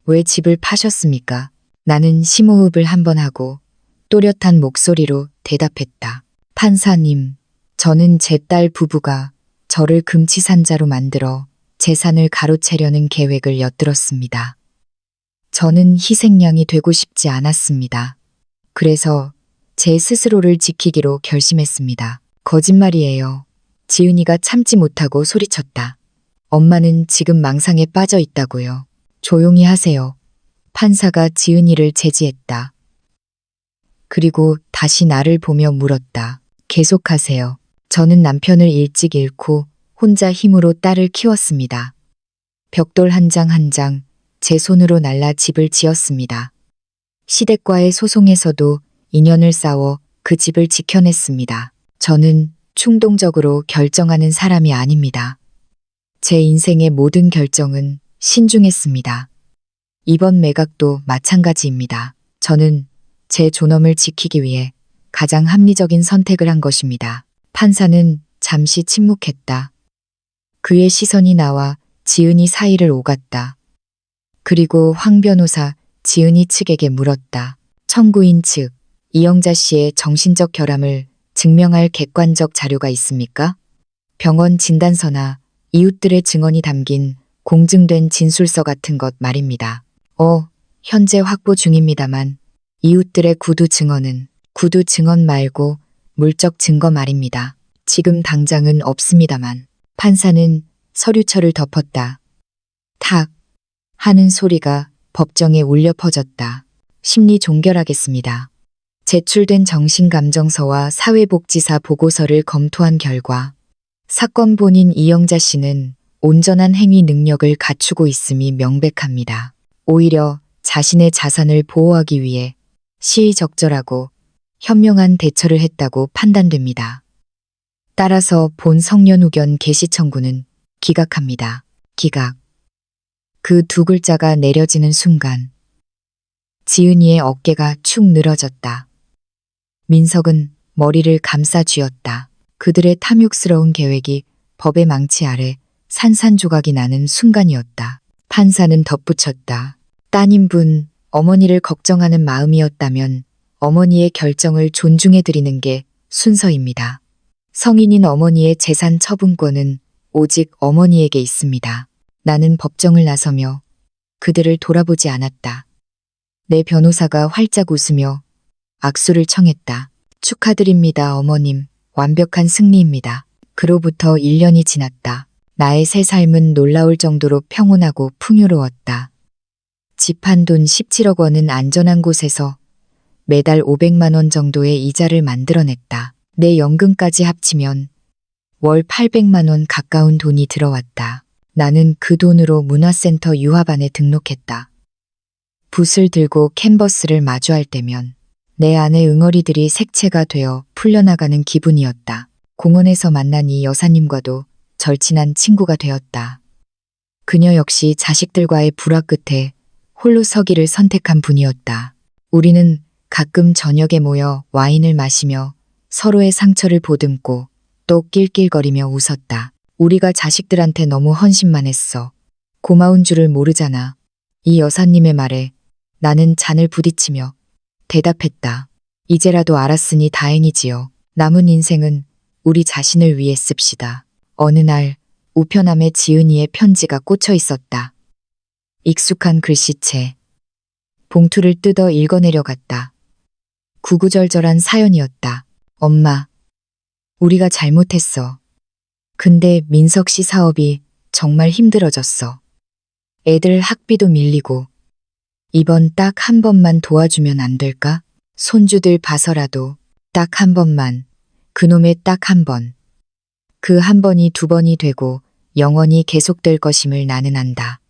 왜 집을 파셨습니까? 나는 심호흡을 한번 하고 또렷한 목소리로 대답했다. 판사님, 저는 제 딸 부부가 저를 금치산자로 만들어 재산을 가로채려는 계획을 엿들었습니다. 저는 희생양이 되고 싶지 않았습니다. 그래서 제 스스로를 지키기로 결심했습니다. 거짓말이에요. 지은이가 참지 못하고 소리쳤다. 엄마는 지금 망상에 빠져 있다고요. 조용히 하세요. 판사가 지은이를 제지했다. 그리고 다시 나를 보며 물었다. 계속하세요. 저는 남편을 일찍 잃고 혼자 힘으로 딸을 키웠습니다. 벽돌 한 장 한 장 제 손으로 날라 집을 지었습니다. 시댁과의 소송에서도 인연을 쌓아 그 집을 지켜냈습니다. 저는 충동적으로 결정하는 사람이 아닙니다. 제 인생의 모든 결정은 신중했습니다. 이번 매각도 마찬가지입니다. 저는 제 존엄을 지키기 위해 가장 합리적인 선택을 한 것입니다. 판사는 잠시 침묵했다. 그의 시선이 나와 지은이 사이를 오갔다. 그리고 황 변호사 지은이 측에게 물었다. 청구인 측, 이영자 씨의 정신적 결함을 증명할 객관적 자료가 있습니까? 병원 진단서나 이웃들의 증언이 담긴 공증된 진술서 같은 것 말입니다. 현재 확보 중입니다만 이웃들의 구두 증언 말고 물적 증거 말입니다. 지금 당장은 없습니다만. 판사는 서류철을 덮었다. 탁 하는 소리가 법정에 울려 퍼졌다. 심리 종결하겠습니다. 제출된 정신감정서와 사회복지사 보고서를 검토한 결과 사건 본인 이영자 씨는 온전한 행위 능력을 갖추고 있음이 명백합니다. 오히려 자신의 자산을 보호하기 위해 시의적절하고 현명한 대처를 했다고 판단됩니다. 따라서 본 성년후견 개시 청구는 기각합니다. 기각. 그 두 글자가 내려지는 순간 지은이의 어깨가 축 늘어졌다. 민석은 머리를 감싸 쥐었다. 그들의 탐욕스러운 계획이 법의 망치 아래 산산조각이 나는 순간이었다. 판사는 덧붙였다. 따님분, 어머니를 걱정하는 마음이었다면 어머니의 결정을 존중해드리는 게 순서입니다. 성인인 어머니의 재산 처분권은 오직 어머니에게 있습니다. 나는 법정을 나서며 그들을 돌아보지 않았다. 내 변호사가 활짝 웃으며 악수를 청했다. 축하드립니다, 어머님. 완벽한 승리입니다. 그로부터 1년이 지났다. 나의 새 삶은 놀라울 정도로 평온하고 풍요로웠다. 집 한 돈 17억 원은 안전한 곳에서 매달 500만 원 정도의 이자를 만들어냈다. 내 연금까지 합치면 월 800만 원 가까운 돈이 들어왔다. 나는 그 돈으로 문화센터 유아반에 등록했다. 붓을 들고 캔버스를 마주할 때면 내 안의 응어리들이 색채가 되어 풀려나가는 기분이었다. 공원에서 만난 이 여사님과도 절친한 친구가 되었다. 그녀 역시 자식들과의 불화 끝에 홀로 서기를 선택한 분이었다. 우리는 가끔 저녁에 모여 와인을 마시며 서로의 상처를 보듬고 또 낄낄거리며 웃었다. 우리가 자식들한테 너무 헌신만 했어. 고마운 줄을 모르잖아. 이 여사님의 말에 나는 잔을 부딪히며 대답했다. 이제라도 알았으니 다행이지요. 남은 인생은 우리 자신을 위해 씁시다. 어느 날 우편함에 지은이의 편지가 꽂혀 있었다. 익숙한 글씨체. 봉투를 뜯어 읽어내려갔다. 구구절절한 사연이었다. 엄마, 우리가 잘못했어. 근데 민석 씨 사업이 정말 힘들어졌어. 애들 학비도 밀리고 이번 딱 한 번만 도와주면 안 될까? 손주들 봐서라도 딱 한 번만. 그놈의 딱 한 번. 그 한 번이 두 번이 되고 영원히 계속될 것임을 나는 안다.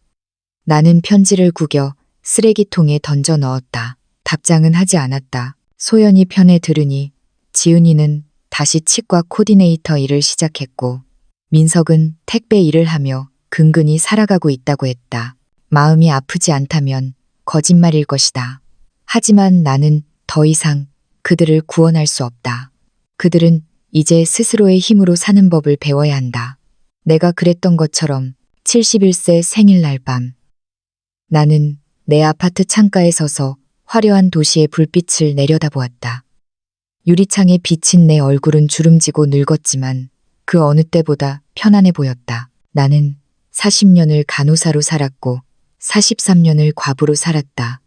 나는 편지를 구겨 쓰레기통에 던져 넣었다. 답장은 하지 않았다. 소연이 편에 들으니 지은이는 다시 치과 코디네이터 일을 시작했고 민석은 택배 일을 하며 근근히 살아가고 있다고 했다. 마음이 아프지 않다면 거짓말일 것이다. 하지만 나는 더 이상 그들을 구원할 수 없다. 그들은 이제 스스로의 힘으로 사는 법을 배워야 한다. 내가 그랬던 것처럼 71세 생일날 밤 나는 내 아파트 창가에 서서 화려한 도시의 불빛을 내려다보았다. 유리창에 비친 내 얼굴은 주름지고 늙었지만 그 어느 때보다 편안해 보였다. 나는 40년을 간호사로 살았고 43년을 과부로 살았다.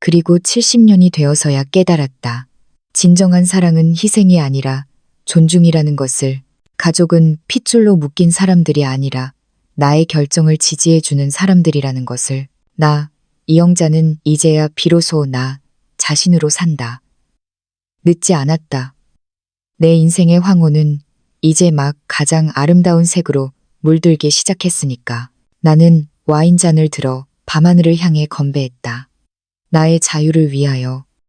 그리고 70년이 되어서야 깨달았다. 진정한 사랑은 희생이 아니라 존중이라는 것을. 가족은 핏줄로 묶인 사람들이 아니라 나의 결정을 지지해주는 사람들이라는 것을. 나, 이영자는 이제야 비로소 나 자신으로 산다. 늦지 않았다. 내 인생의 황혼은 이제 막 가장 아름다운 색으로 물들기 시작했으니까. 나는 와인잔을 들어 밤하늘을 향해 건배했다. 나의 자유를 위하여,